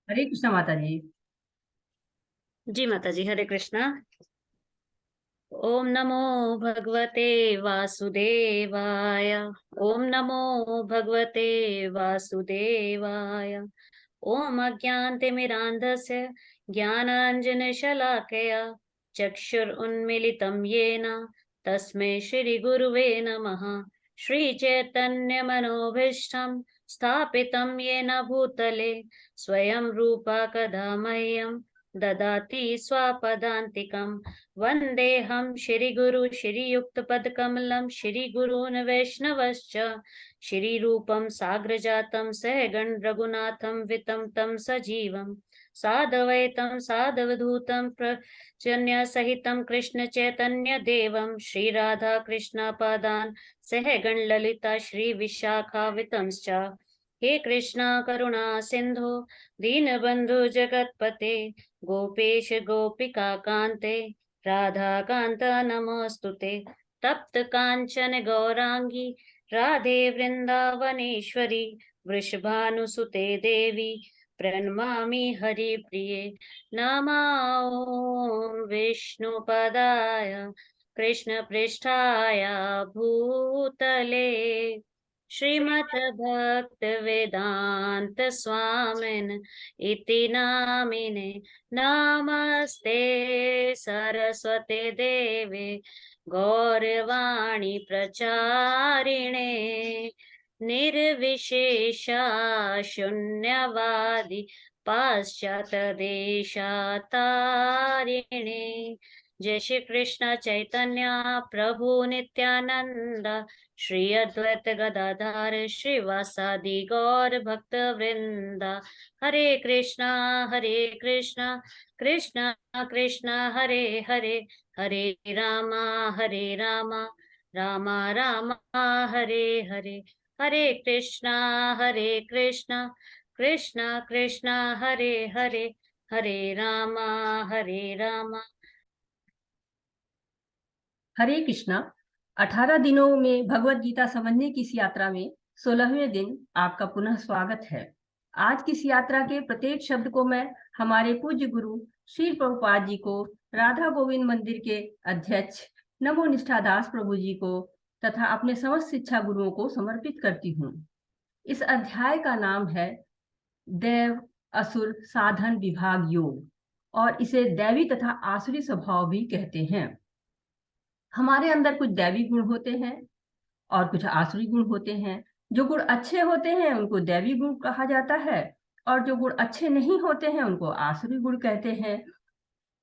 हरे कृष्णा माता जी। जी माता जी, हरे कृष्णा। ओम नमो भगवते वासुदेवाय। ओम नमो भगवते वासुदेवाय। ओम अज्ञानतिमिरान्धस्य ज्ञानाञ्जनशलाकया चक्षुरुन्मीलितं येन तस्मै श्रीगुरुवे नमः। श्रीचैतन्यमनोभीष्टं स्थापितं येन भूतले स्वयं रूपा कदा मह्यं ददाति स्वापदान्तिकम्। वन्देऽहं श्रीगुरु श्रीयुक्तपदकमलं श्रीगुरून् वैष्णवश्च श्रीरूपं साग्रजातं सहगण रघुनाथं वितं तं सजीवं साद्वैतं साधवधूतं प्रजन्यसहितं कृष्णचैतन्यदेवं श्रीराधा कृष्णपादान् सहगण ललिता श्रीविशाखावितंश्च। हे कृष्णा करुणा सिन्धो दीनबन्धु जगत्पते गोपेश गोपिका कान्ते राधाकान्त नमोऽस्तुते। तप्त काञ्चन गौराङ्गी राधे वृन्दावनेश्वरी वृषभानुसुते देवी प्रणमामि हरिप्रिये। नमो विष्णुपदाय कृष्णपृष्ठाय भूतले श्रीमद्भक्तवेदान्त स्वामिन् इति नामिने। नमस्ते सरस्वते देवे गौरवाणी प्रचारिणे निर्विशेषा शून्यवादी पाश्चातदेशातारिणे। जय श्री कृष्ण चैतन्य प्रभु नित्यानंद श्री अद्वैत गदाधर श्रीवासादि गौर भक्त वृंदा। हरे कृष्णा कृष्णा कृष्णा हरे हरे, हरे रामा रामा रामा हरे हरे। हरे कृष्णा कृष्णा कृष्णा हरे हरे, हरे रामा। हरे कृष्णा। 18 दिनों में भगवत गीता समझने की इस यात्रा में 16वें दिन आपका पुनः स्वागत है। आज की इस यात्रा के प्रत्येक शब्द को मैं हमारे पूज्य गुरु श्री प्रभुपाद जी को, राधा गोविंद मंदिर के अध्यक्ष नमो निष्ठादास प्रभु जी को तथा अपने समस्त शिक्षा गुरुओं को समर्पित करती हूँ। इस अध्याय का नाम है देव असुर साधन विभाग योग, और इसे दैवी तथा आसुरी स्वभाव भी कहते हैं। हमारे अंदर कुछ दैवी गुण होते हैं और कुछ आसुरी गुण होते हैं। जो गुण अच्छे होते हैं उनको दैवी गुण कहा जाता है, और जो गुण अच्छे नहीं होते हैं उनको आसुरी गुण कहते हैं।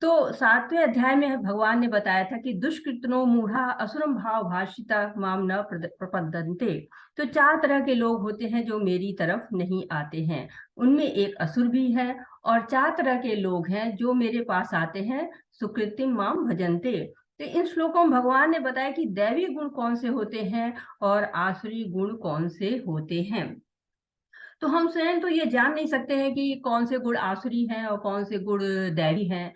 तो 7वें अध्याय में भगवान ने बताया था कि दुष्कृतनो मूढ़ा असुरम भाव भाषिता माम न प्रपद्यन्ते। तो 4 तरह के लोग होते हैं जो मेरी तरफ नहीं आते हैं। उनमें एक असुर भी है, और 4 तरह के लोग हैं जो मेरे पास आते हैं, सुकृतिम माम भजन्ते। तो इन श्लोकों में भगवान ने बताया कि दैवी गुण कौन से होते हैं और आसुरी गुण कौन से होते हैं। तो हम स्वयं तो ये जान नहीं सकते हैं कि कौन से गुण आसुरी हैं और कौन से गुण दैवी हैं।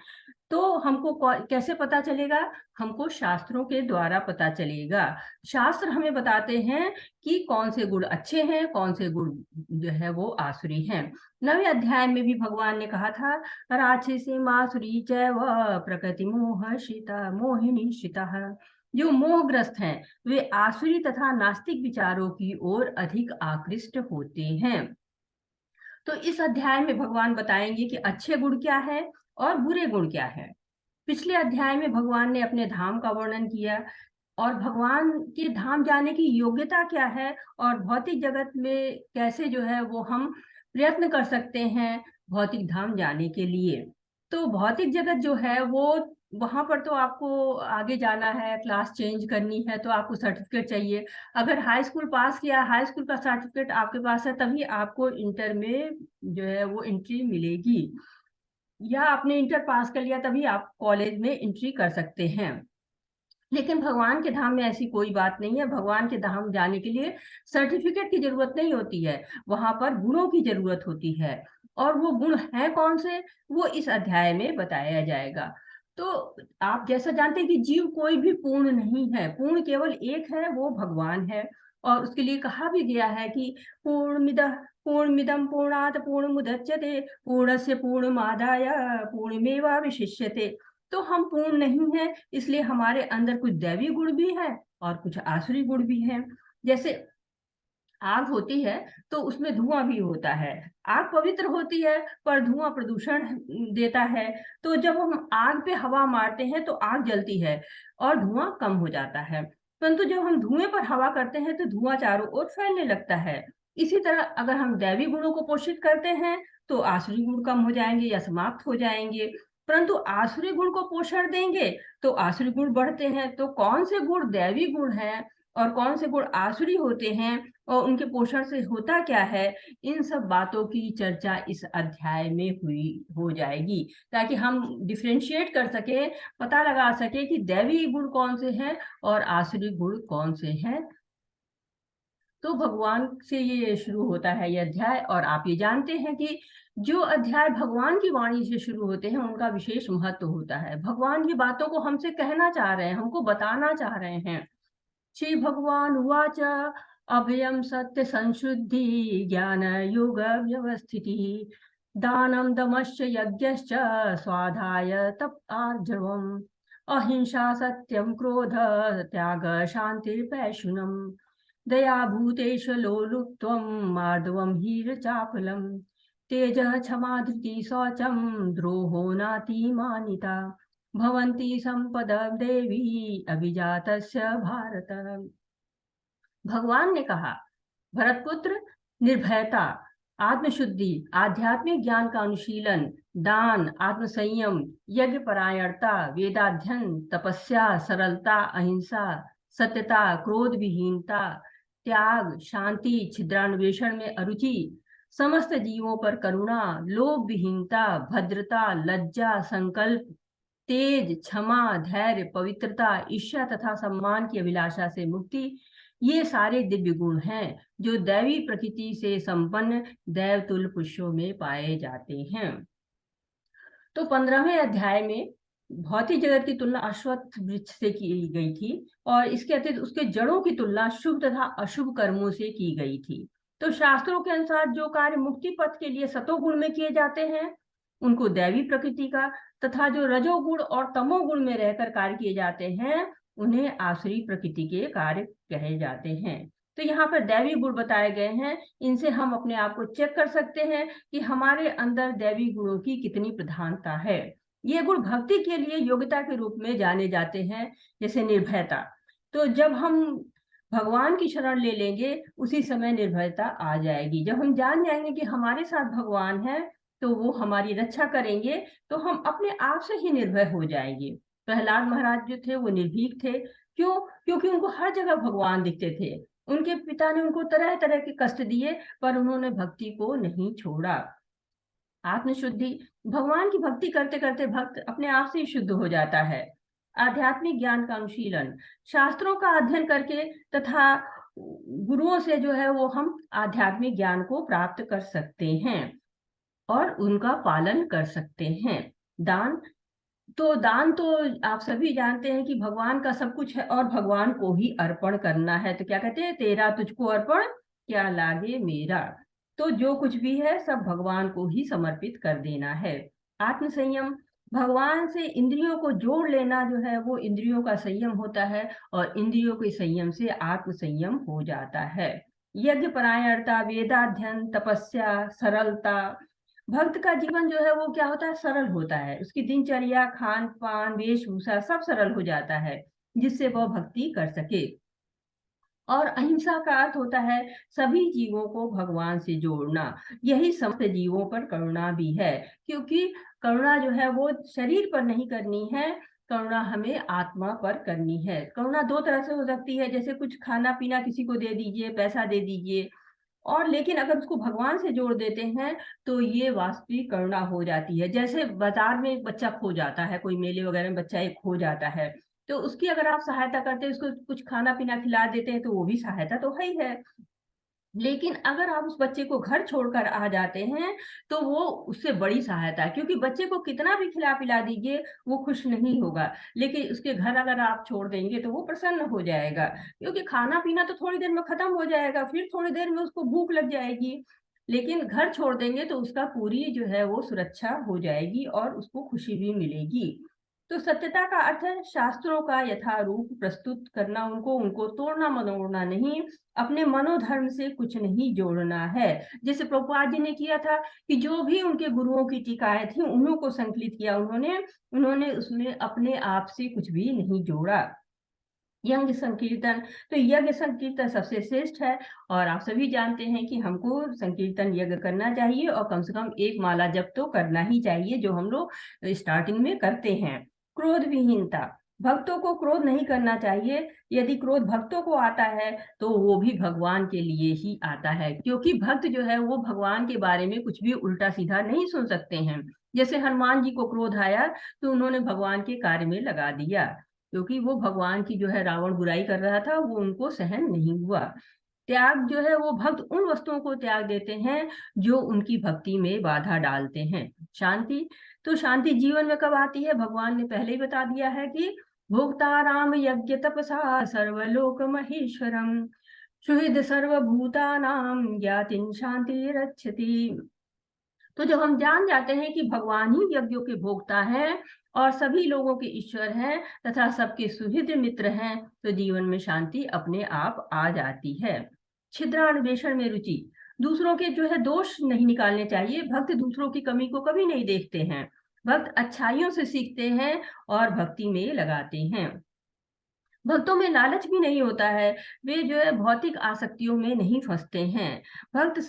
तो हमको कैसे पता चलेगा? हमको शास्त्रों के द्वारा पता चलेगा। शास्त्र हमें बताते हैं कि कौन से गुण अच्छे हैं, कौन से गुण जो है वो आसुरी हैं। 9वें अध्याय में भी भगवान ने कहा था, राक्षसी मासुरी चैव प्रकृति मोहशिता मोहिनी शिता। जो मोहग्रस्त हैं वे आसुरी तथा नास्तिक विचारों की ओर अधिक आकृष्ट होते हैं। तो इस अध्याय में भगवान बताएंगे कि अच्छे गुण क्या है और बुरे गुण क्या है। पिछले अध्याय में भगवान ने अपने धाम का वर्णन किया और भगवान के धाम जाने की योग्यता क्या है, और भौतिक जगत में कैसे जो है वो हम प्रयत्न कर सकते हैं भौतिक धाम जाने के लिए। तो भौतिक जगत जो है वो, वहां पर तो आपको आगे जाना है, क्लास चेंज करनी है तो आपको सर्टिफिकेट चाहिए। अगर हाई स्कूल पास किया, हाई स्कूल का सर्टिफिकेट आपके पास है, तभी आपको इंटर में जो है वो एंट्री मिलेगी, या आपने इंटर पास कर लिया तभी आप कॉलेज में एंट्री कर सकते हैं। लेकिन भगवान के धाम में ऐसी कोई बात नहीं है। भगवान के धाम जाने के लिए सर्टिफिकेट की जरूरत नहीं होती है, वहां पर गुणों की जरूरत होती है। और वो गुण है कौन से, वो इस अध्याय में बताया जाएगा। तो आप जैसा जानते हैं कि जीव कोई भी पूर्ण नहीं है, पूर्ण केवल एक है, वो भगवान है। और उसके लिए कहा भी गया है कि पूर्णमिदः पूर्णमिदं पूर्णात् पूर्णमुदच्यते पूर्णस्य पूर्णमादाय पूर्णमेवावशिष्यते। तो हम पूर्ण नहीं है, इसलिए हमारे अंदर कुछ दैवी गुण भी है और कुछ आसुरी गुण भी है। जैसे आग होती है तो उसमें धुआं भी होता है। आग पवित्र होती है पर धुआं प्रदूषण देता है। तो जब हम आग पे हवा मारते हैं तो आग जलती है और धुआं कम हो जाता है। परंतु जब हम धुएं पर हवा करते हैं तो धुआं चारों ओर फैलने लगता है। इसी तरह अगर हम दैवी गुणों को पोषित करते हैं तो आसुरी गुण कम हो जाएंगे या समाप्त हो जाएंगे। परंतु आसुरी गुण को पोषण देंगे तो आसुरी गुण बढ़ते हैं। तो कौन से गुण दैवी गुण हैं और कौन से गुण आसुरी होते हैं और उनके पोषण से होता क्या है, इन सब बातों की चर्चा इस अध्याय में हो जाएगी, ताकि हम डिफरेंशिएट कर सके, पता लगा सके कि दैवी गुण कौन से हैं और आसुरी गुण कौन से हैं। तो भगवान से ये शुरू होता है ये अध्याय। और आप ये जानते हैं कि जो अध्याय भगवान की वाणी से शुरू होते हैं उनका विशेष महत्व होता है। भगवान की बातों को हमसे कहना चाह रहे हैं, हमको बताना चाह रहे हैं। श्री भगवान उवाच अभयं सत्य संशुद्धि ज्ञान योग व्यवस्थिति दानं दमश्च यज्ञश्च स्वाधाय तप आर्जवम् अहिंसा सत्यं क्रोध त्याग शान्तिर्पैशुनम् दया भूतेषु लोलुप्त्वं मार्दवं हीरचापलं तेजः क्षमा धृतिः शौचं द्रोहो नातिमानिता भवन्ति सम्पदं देवी अभिजातस्य भारत। भगवान ने कहा, भरतपुत्र, निर्भयता, आत्मशुद्धि, आध्यात्मिक ज्ञान का अनुशीलन, दान, आत्मसंयम, यज्ञ परायणता, वेदाध्ययन, तपस्या, सरलता, अहिंसा, सत्यता, क्रोध विहीनता, त्याग, शांति, छिद्रान्वेषण में अरुचि, समस्त जीवों पर करुणा, लोभ विहीनता, भद्रता, लज्जा, संकल्प, तेज, क्षमा, धैर्य, पवित्रता, ईर्ष्या तथा सम्मान की अभिलाषा से मुक्ति, ये सारे दिव्य गुण हैं जो दैवी प्रकृति से संपन्न दैवतुल्य पुरुषों में पाए जाते हैं। तो 15वें अध्याय में भौतिक जगत की तुलना अश्वत्थ वृक्ष से की गई थी और इसके अतिरिक्त उसके जड़ों की तुलना शुभ तथा अशुभ कर्मों से की गई थी। तो शास्त्रों के अनुसार जो कार्य मुक्ति पथ के लिए सतोगुण में किए जाते हैं उनको दैवी प्रकृति का, तथा जो रजोगुण और तमोगुण में रहकर कार्य किए जाते हैं उन्हें आसुरी प्रकृति के कार्य कहे जाते हैं। तो यहाँ पर दैवी गुण बताए गए हैं, इनसे हम अपने आप को चेक कर सकते हैं कि हमारे अंदर दैवी गुणों की कितनी प्रधानता है। ये गुण भक्ति के लिए योग्यता के रूप में जाने जाते हैं, जैसे निर्भयता। तो जब हम भगवान की शरण ले लेंगे उसी समय निर्भयता आ जाएगी। जब हम जान जाएंगे कि हमारे साथ भगवान है तो वो हमारी रक्षा करेंगे, तो हम अपने आप से ही निर्भय हो जाएंगे। प्रहलाद महाराज जो थे वो निर्भीक थे। क्यों? क्योंकि उनको हर जगह भगवान दिखते थे। उनके पिता ने उनको तरह तरह के कष्ट दिए पर उन्होंने भक्ति को नहीं छोड़ा। आत्मशुद्धि, भगवान की भक्ति करते करते भक्त अपने आप से ही शुद्ध हो जाता है। आध्यात्मिक ज्ञान का अनुशीलन, शास्त्रों का अध्ययन करके तथा गुरुओं से जो है वो हम आध्यात्मिक ज्ञान को प्राप्त कर सकते हैं और उनका पालन कर सकते हैं। दान, तो दान तो आप सभी जानते हैं कि भगवान का सब कुछ है और भगवान को ही अर्पण करना है। तो क्या कहते हैं, तेरा तुझको अर्पण क्या लागे मेरा। तो जो कुछ भी है सब भगवान को ही समर्पित कर देना है। आत्मसंयम, भगवान से इंद्रियों को जोड़ लेना जो है वो इंद्रियों का संयम होता है और इंद्रियों के संयम से आत्मसंयम हो जाता है। यज्ञ परायणता, वेदाध्ययन, तपस्या, सरलता, भक्त का जीवन जो है वो क्या होता है, सरल होता है। उसकी दिनचर्या, खान पान, वेशभूषा सब सरल हो जाता है जिससे वह भक्ति कर सके। और अहिंसा का अर्थ होता है सभी जीवों को भगवान से जोड़ना। यही समस्त जीवों पर करुणा भी है, क्योंकि करुणा जो है वो शरीर पर नहीं करनी है, करुणा हमें आत्मा पर करनी है। करुणा दो तरह से हो सकती है, जैसे कुछ खाना पीना किसी को दे दीजिए, पैसा दे दीजिए, और लेकिन अगर उसको भगवान से जोड़ देते हैं तो ये वास्तविक करुणा हो जाती है। जैसे बाजार में एक बच्चा खो जाता है, कोई मेले वगैरह में बच्चा एक खो जाता है, तो उसकी अगर आप सहायता करते हैं, उसको कुछ खाना पीना खिला देते हैं तो वो भी सहायता तो है ही है। लेकिन अगर आप उस बच्चे को घर छोड़कर आ जाते हैं तो वो उससे बड़ी सहायता है, क्योंकि बच्चे को कितना भी खिला पिला दीजिए वो खुश नहीं होगा, लेकिन उसके घर अगर आप छोड़ देंगे तो वो प्रसन्न हो जाएगा, क्योंकि खाना पीना तो थोड़ी देर में खत्म हो जाएगा, फिर थोड़ी देर में उसको भूख लग जाएगी। लेकिन घर छोड़ देंगे तो उसका पूरी जो है वो सुरक्षा हो जाएगी और उसको खुशी भी मिलेगी। तो सत्यता का अर्थ है शास्त्रों का यथारूप प्रस्तुत करना, उनको तोड़ना मरोड़ना नहीं, अपने मनोधर्म से कुछ नहीं जोड़ना है। जैसे प्रभुपाद जी ने किया था कि जो भी उनके गुरुओं की टीकाएं थी उन्हों को संकलित किया, उन्होंने उसमें अपने आप से कुछ भी नहीं जोड़ा। यज्ञ संकीर्तन, तो यज्ञ संकीर्तन सबसे श्रेष्ठ है और आप सभी जानते हैं कि हमको संकीर्तन यज्ञ करना चाहिए और कम से कम एक माला जप तो करना ही चाहिए, जो हम लोग स्टार्टिंग में करते हैं। क्रोध विहीनता, भक्तों को क्रोध नहीं करना चाहिए। यदि क्रोध भक्तों को आता है तो वो भी भगवान के लिए ही आता है, क्योंकि भक्त जो है वो भगवान के बारे में कुछ भी उल्टा सीधा नहीं सुन सकते हैं। जैसे हनुमान जी को क्रोध आया तो उन्होंने भगवान के कार्य में लगा दिया, क्योंकि वो भगवान की जो है रावण बुराई कर रहा था, वो उनको सहन नहीं हुआ। त्याग जो है वो भक्त उन वस्तुओं को त्याग देते हैं जो उनकी भक्ति में बाधा डालते हैं। शांति, तो शांति जीवन में कब आती है? भगवान ने पहले ही बता दिया है कि भोक्ताराम यज्ञ तपसा सर्वलोक महेश्वरम सुहृद सर्वभूतानां ज्ञातिन शांति रक्षति। तो जब हम जान जाते हैं कि भगवान ही यज्ञों के भोक्ता हैं और सभी लोगों के ईश्वर हैं तथा सबके सुहृद मित्र हैं, तो जीवन में शांति अपने आप आ जाती है। छिद्रान्वेषण में रुचि, दूसरों के जो है दोष नहीं निकालने चाहिए। भक्त दूसरों की कमी को कभी नहीं देखते हैं, भक्त अच्छाइयों से सीखते हैं और भक्ति में लगाते हैं। भक्तों में लालच भी नहीं होता है, वे जो है भौतिक आसक्तियों में नहीं फंसते हैं। भक्त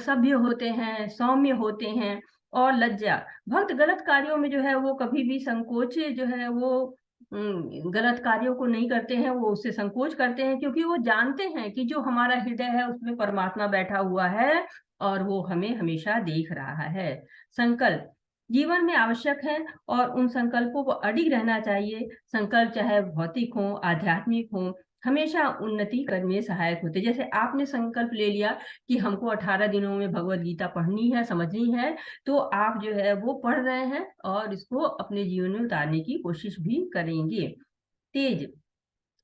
सभ्य होते हैं, सौम्य होते हैं और लज्जा, भक्त गलत कार्यों में जो है वो कभी भी संकोच जो है वो गलत कार्यों को नहीं करते हैं, वो उससे संकोच करते हैं, क्योंकि वो जानते हैं कि जो हमारा हृदय है उसमें परमात्मा बैठा हुआ है और वो हमें हमेशा देख रहा है। संकल्प जीवन में आवश्यक है और उन संकल्पों को अडिग रहना चाहिए। संकल्प चाहे भौतिक हो, आध्यात्मिक हो, हमेशा उन्नति करने में सहायक होते। जैसे आपने संकल्प ले लिया कि हमको 18 दिनों में भगवत गीता पढ़नी है, समझनी है, तो आप जो है वो पढ़ रहे हैं और इसको अपने जीवन में उतारने की कोशिश भी करेंगे। तेज,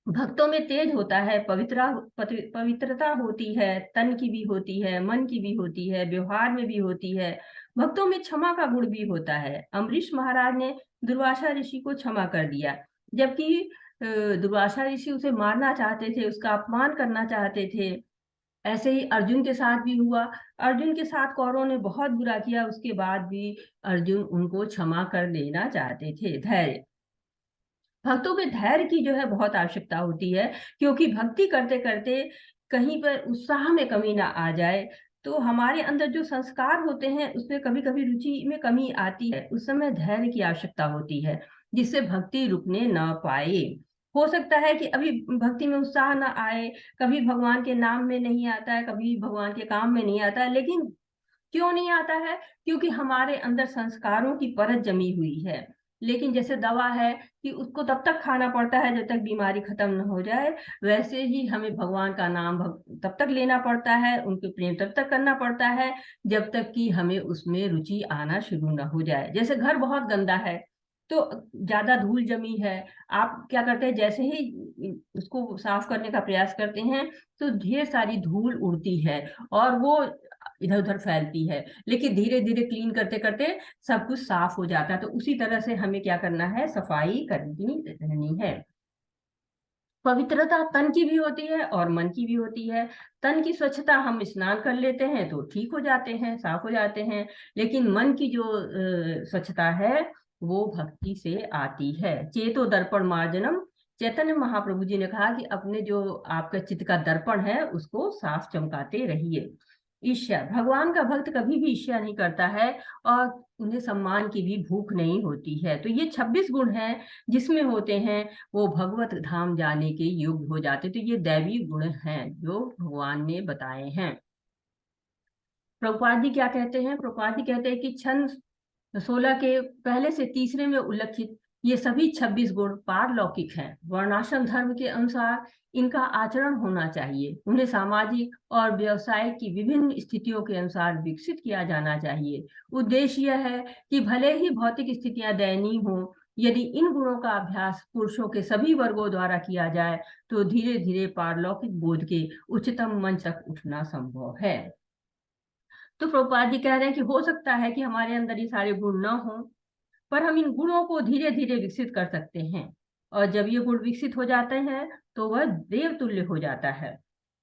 भक्तों में तेज होता है, पवित्रता होती है, तन की भी होती है, मन की भी होती है, व्यवहार में भी होती है। भक्तों में क्षमा का गुण भी होता है। अम्बरीश महाराज ने दुर्वासा ऋषि को क्षमा कर दिया, जबकि दुर्वासा ऋषि उसे मारना चाहते थे, उसका अपमान करना चाहते थे। ऐसे ही अर्जुन के साथ भी हुआ। अर्जुन के साथ कौरवों ने बहुत बुरा किया, उसके बाद भी अर्जुन उनको क्षमा कर देना चाहते थे। धैर्य, भक्तों में धैर्य की जो है बहुत आवश्यकता होती है, क्योंकि भक्ति करते करते कहीं पर उत्साह में कमी ना आ जाए, तो हमारे अंदर जो संस्कार होते हैं उसमें कभी कभी रुचि में कमी आती है, उस समय धैर्य की आवश्यकता होती है, जिससे भक्ति रुकने ना पाए। हो सकता है कि अभी भक्ति में उत्साह ना आए, कभी भगवान के नाम में नहीं आता है, कभी भगवान के काम में नहीं आता है, लेकिन क्यों नहीं आता है? क्योंकि हमारे अंदर संस्कारों की परत जमी हुई है। लेकिन जैसे दवा है कि उसको तब तक खाना पड़ता है जब तक बीमारी खत्म न हो जाए, वैसे ही हमें भगवान का नाम तब तक लेना पड़ता है, उनके प्रेम तब तक करना पड़ता है जब तक कि हमें उसमें रुचि आना शुरू न हो जाए। जैसे घर बहुत गंदा है तो ज्यादा धूल जमी है, आप क्या करते हैं, जैसे ही उसको साफ करने का प्रयास करते हैं तो ढेर सारी धूल उड़ती है और वो इधर उधर फैलती है, लेकिन धीरे धीरे क्लीन करते करते सब कुछ साफ हो जाता है। तो उसी तरह से हमें क्या करना है, सफाई करनी रहनी है। पवित्रता तन की भी होती है और मन की भी होती है। तन की स्वच्छता हम स्नान कर लेते हैं तो ठीक हो जाते हैं, साफ हो जाते हैं, लेकिन मन की जो स्वच्छता है वो भक्ति से आती है। चेतो दर्पण मार्जनम, चैतन्य महाप्रभु जी ने कहा कि अपने जो आपका चित्त का दर्पण है उसको साफ चमकाते रहिए। ईर्ष्या, भगवान का भक्त कभी भी ईर्ष्या नहीं करता है और उन्हें सम्मान की भी भूख नहीं होती है। तो ये 26 गुण हैं जिसमें होते हैं वो भगवत धाम जाने के योग्य हो जाते। तो ये दैवी गुण हैं जो भगवान ने बताए हैं। प्रभुपाद जी क्या कहते हैं? प्रभुपाद जी कहते हैं कि छंद 16 के पहले से तीसरे में उल्लेखित ये सभी 26 गुण पारलौकिक हैं। वर्णाश्रम धर्म के अनुसार इनका आचरण होना चाहिए, उन्हें सामाजिक और व्यवसाय की विभिन्न स्थितियों के अनुसार विकसित किया जाना चाहिए। उद्देश्य यह है कि भले ही भौतिक स्थितियां दयनीय हों, यदि इन गुणों का अभ्यास पुरुषों के सभी वर्गों द्वारा किया जाए तो धीरे धीरे पारलौकिक बोध के उच्चतम मंच तक उठना संभव है। तो प्रभुपाद जी कह रहे हैं कि हो सकता है कि हमारे अंदर ये सारे गुण न हो, पर हम इन गुणों को धीरे धीरे विकसित कर सकते हैं। और जब ये गुण विकसित हो जाते हैं तो वह देव तुल्य हो जाता है।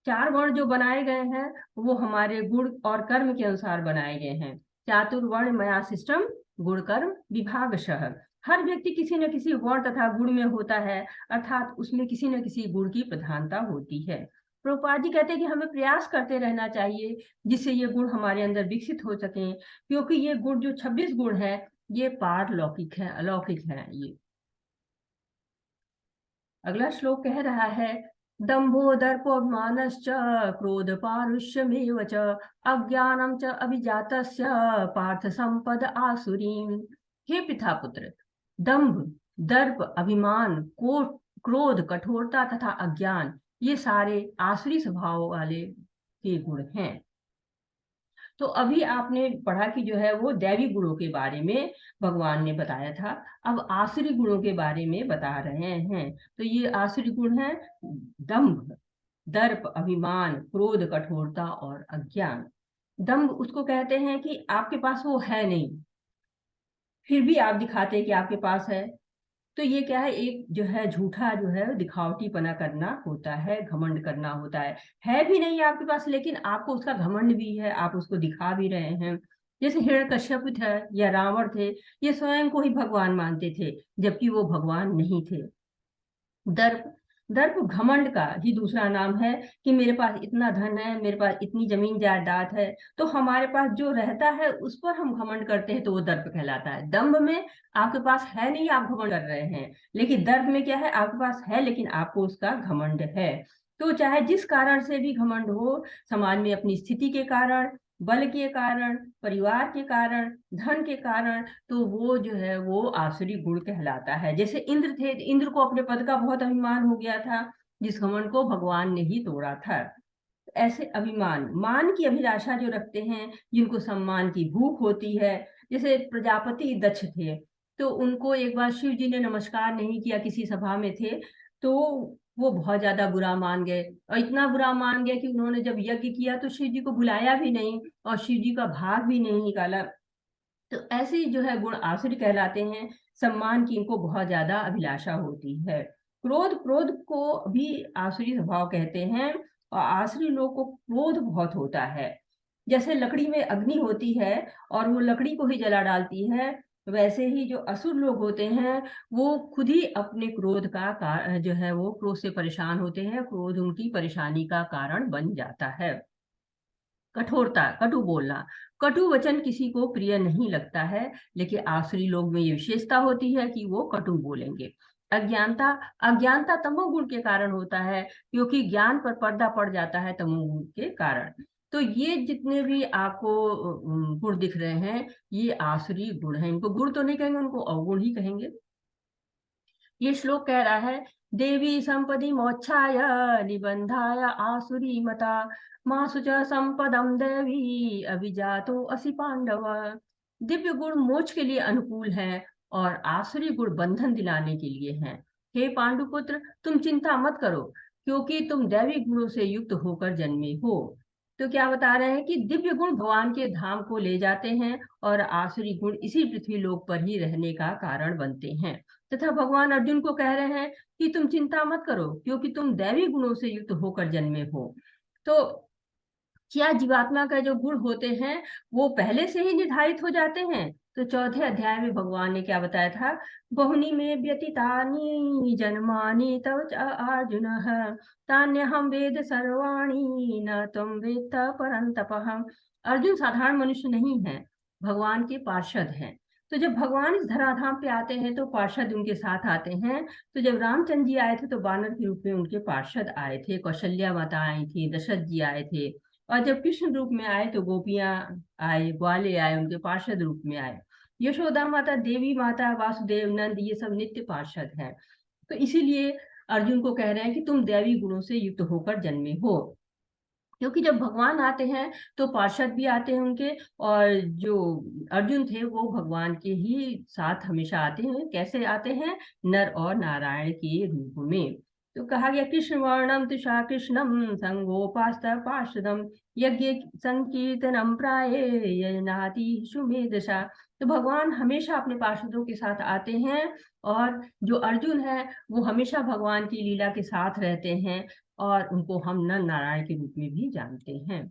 4 वर्ण जो बनाए गए हैं वो हमारे गुण और कर्म के अनुसार बनाए गए हैं। चातुर्वर्ण मया सिस्टम गुण कर्म विभागशः। हर व्यक्ति किसी न किसी वर्ण तथा गुण में होता है, अर्थात उसमें किसी न किसी गुण की प्रधानता होती है। प्रभुपाद जी कहते हैं कि हमें प्रयास करते रहना चाहिए जिससे ये गुण हमारे अंदर विकसित हो सके, क्योंकि ये गुण जो 26 गुण है ये पारलौकिक है, अलौकिक है। ये अगला श्लोक कह रहा है, दंभो दर्पोऽभिमानश्च क्रोध पारुष्यमेव च अज्ञानम च अभिजातस्य पार्थ संपद आसुरीम। हे पितापुत्र, दंभ, दर्प, अभिमान, क्रोध, कठोरता तथा अज्ञान ये सारे आसुरी स्वभाव वाले के गुण हैं। तो अभी आपने पढ़ा कि जो है वो दैवी गुणों के बारे में भगवान ने बताया था। अब आसुरी गुणों के बारे में बता रहे हैं। तो ये आसुरी गुण है दंभ, दर्प, अभिमान, क्रोध, कठोरता और अज्ञान। दंभ उसको कहते हैं कि आपके पास वो है नहीं, फिर भी आप दिखाते हैं कि आपके पास है। तो ये क्या है, एक जो है झूठा जो है दिखावटीपना करना होता है, घमंड करना होता है भी नहीं आपके पास लेकिन आपको उसका घमंड भी है, आप उसको दिखा भी रहे हैं। जैसे हिरण्यकश्यप थे या रावण थे, ये स्वयं को ही भगवान मानते थे जबकि वो भगवान नहीं थे। दर्प, दर्प घमंड का ही दूसरा नाम है कि मेरे पास इतना धन है, मेरे पास इतनी जमीन जायदाद है, तो हमारे पास जो रहता है उस पर हम घमंड करते हैं, तो वो दर्प कहलाता है। दंभ में आपके पास है नहीं, आप घमंड कर रहे हैं, लेकिन दर्प में क्या है, आपके पास है लेकिन आपको उसका घमंड है। तो चाहे जिस कारण से भी घमंड हो, समाज में अपनी स्थिति के कारण, बल के कारण, परिवार के कारण, धन के कारण, तो वो जो है वो आसुरी गुण कहलाता है। जैसे इंद्र थे, इंद्र को अपने पद का बहुत अभिमान हो गया था, जिस घमंड को भगवान ने ही तोड़ा था। ऐसे अभिमान, मान की अभिलाषा जो रखते हैं, जिनको सम्मान की भूख होती है, जैसे प्रजापति दक्ष थे, तो उनको एक बार शिव जी ने नमस्कार नहीं किया, किसी सभा में थे, तो वो बहुत ज्यादा बुरा मान गए, और इतना बुरा मान गए कि उन्होंने जब यज्ञ किया तो शिव जी को बुलाया भी नहीं और शिव जी का भाग भी नहीं निकाला। तो ऐसे जो है गुण आसुरी कहलाते हैं। सम्मान की इनको बहुत ज्यादा अभिलाषा होती है। क्रोध, क्रोध को भी आसुरी स्वभाव कहते हैं, और आसुरी लोग को क्रोध बहुत होता है। जैसे लकड़ी में अग्नि होती है और वो लकड़ी को ही जला डालती है, वैसे ही जो असुर लोग होते हैं वो खुद ही अपने क्रोध का जो है वो क्रोध से परेशान होते हैं, क्रोध उनकी परेशानी का कारण बन जाता है। कठोरता, कटु बोलना, कटु वचन किसी को प्रिय नहीं लगता है, लेकिन आसुरी लोग में ये विशेषता होती है कि वो कटु बोलेंगे। अज्ञानता, अज्ञानता तमोगुण के कारण होता है, क्योंकि ज्ञान पर पर्दा पड़ जाता है तमोगुण के कारण। तो ये जितने भी आपको गुण दिख रहे हैं ये आसुरी गुण हैं। इनको गुण तो नहीं कहेंगे, उनको अवगुण ही कहेंगे। ये श्लोक कह रहा है, देवी संपदि मोक्षाय निबंधाय आसुरी मता मासु च संपदम देवी अभिजातो असि पांडव। दिव्य गुण मोक्ष के लिए अनुकूल है और आसुरी गुण बंधन दिलाने के लिए हैं। हे पांडुपुत्र, तुम चिंता मत करो, क्योंकि तुम दैवी गुणों से युक्त होकर जन्मे हो। तो क्या बता रहे हैं कि दिव्य गुण भगवान के धाम को ले जाते हैं और आसुरी गुण इसी पृथ्वी लोक पर ही रहने का कारण बनते हैं। तथा भगवान अर्जुन को कह रहे हैं कि तुम चिंता मत करो, क्योंकि तुम दैवी गुणों से युक्त होकर जन्मे हो। तो क्या जीवात्मा का जो गुण होते हैं वो पहले से ही निर्धारित हो जाते हैं? तो चौथे अध्याय में भगवान ने क्या बताया था, बहुनी में व्यतीतानि जन्मानि तव च अर्जुन तान्यहम वेद सर्वाणि न त्वं वेत्त परन्तपः। अर्जुन साधारण मनुष्य नहीं है, भगवान के पार्षद हैं। तो जब भगवान इस धराधाम पे आते हैं तो पार्षद उनके साथ आते हैं। तो जब रामचंद्र जी आए थे तो वानर के रूप में उनके पार्षद आए थे, कौशल्या माता आई थी, दशरथ जी आए थे, और जब कृष्ण रूप में आए तो गोपियां आए, ग्वाले आए, उनके पार्षद रूप में आए। यशोदा माता, देवी माता, वासुदेव, नंद, ये सब नित्य पार्षद हैं। तो इसीलिए अर्जुन को कह रहे हैं कि तुम दैवी गुणों से युक्त होकर जन्मे हो, क्योंकि जब भगवान आते हैं तो पार्षद भी आते हैं उनके, और जो अर्जुन थे वो भगवान के ही साथ हमेशा आते हैं। कैसे आते हैं? नर और नारायण के रूप में। तो कहा गया कृष्ण वर्णम तुषा कृष्णम संगोपास्त पार्षदम यज्ञ संकीर्तनम प्राये यजनाति सुमेधसा। तो भगवान हमेशा अपने पार्षदों के साथ आते हैं, और जो अर्जुन है वो हमेशा भगवान की लीला के साथ रहते हैं, और उनको हम नर नारायण के रूप में भी जानते हैं।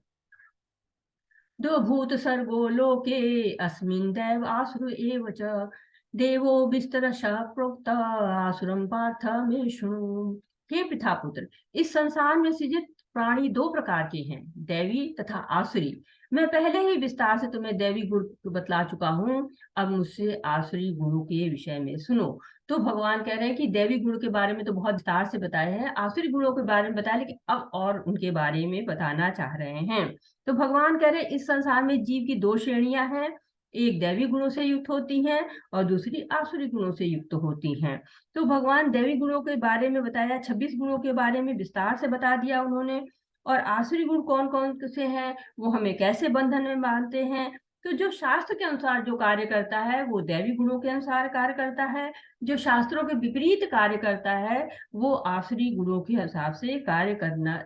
दो भूत सर्गो लोके अस्मिन् दैव आसुर एव च देवो विस्तरशः प्रोक्त आसुरम पार्थ मे शृणु। हे पितापुत्र, इस संसार में सृजित प्राणी दो प्रकार के हैं, दैवी तथा आसुरी। मैं पहले ही विस्तार से तुम्हें दैवी गुण बतला चुका हूँ, अब मुझसे आसुरी गुणों के विषय में सुनो। तो भगवान कह रहे हैं कि दैवी गुण के बारे में तो बहुत विस्तार से बताया है, आसुरी गुणों के बारे में बताया, लेकिन अब और उनके बारे में बताना चाह रहे हैं। तो भगवान कह रहे हैं इस संसार में जीव की दो श्रेणियां हैं, एक दैवी गुणों से युक्त होती हैं और दूसरी आसुरी गुणों से युक्त होती हैं। तो भगवान दैवी गुणों के बारे में बताया, 26 गुणों के बारे में विस्तार से बता दिया उन्होंने। और आसुरी गुण कौन कौन से हैं, वो हमें कैसे बंधन में बांधते हैं। तो जो शास्त्र के अनुसार जो कार्य करता है वो दैवी गुणों के अनुसार कार्य करता है, जो शास्त्रों के विपरीत कार्य करता है वो आसुरी गुणों के हिसाब से कार्य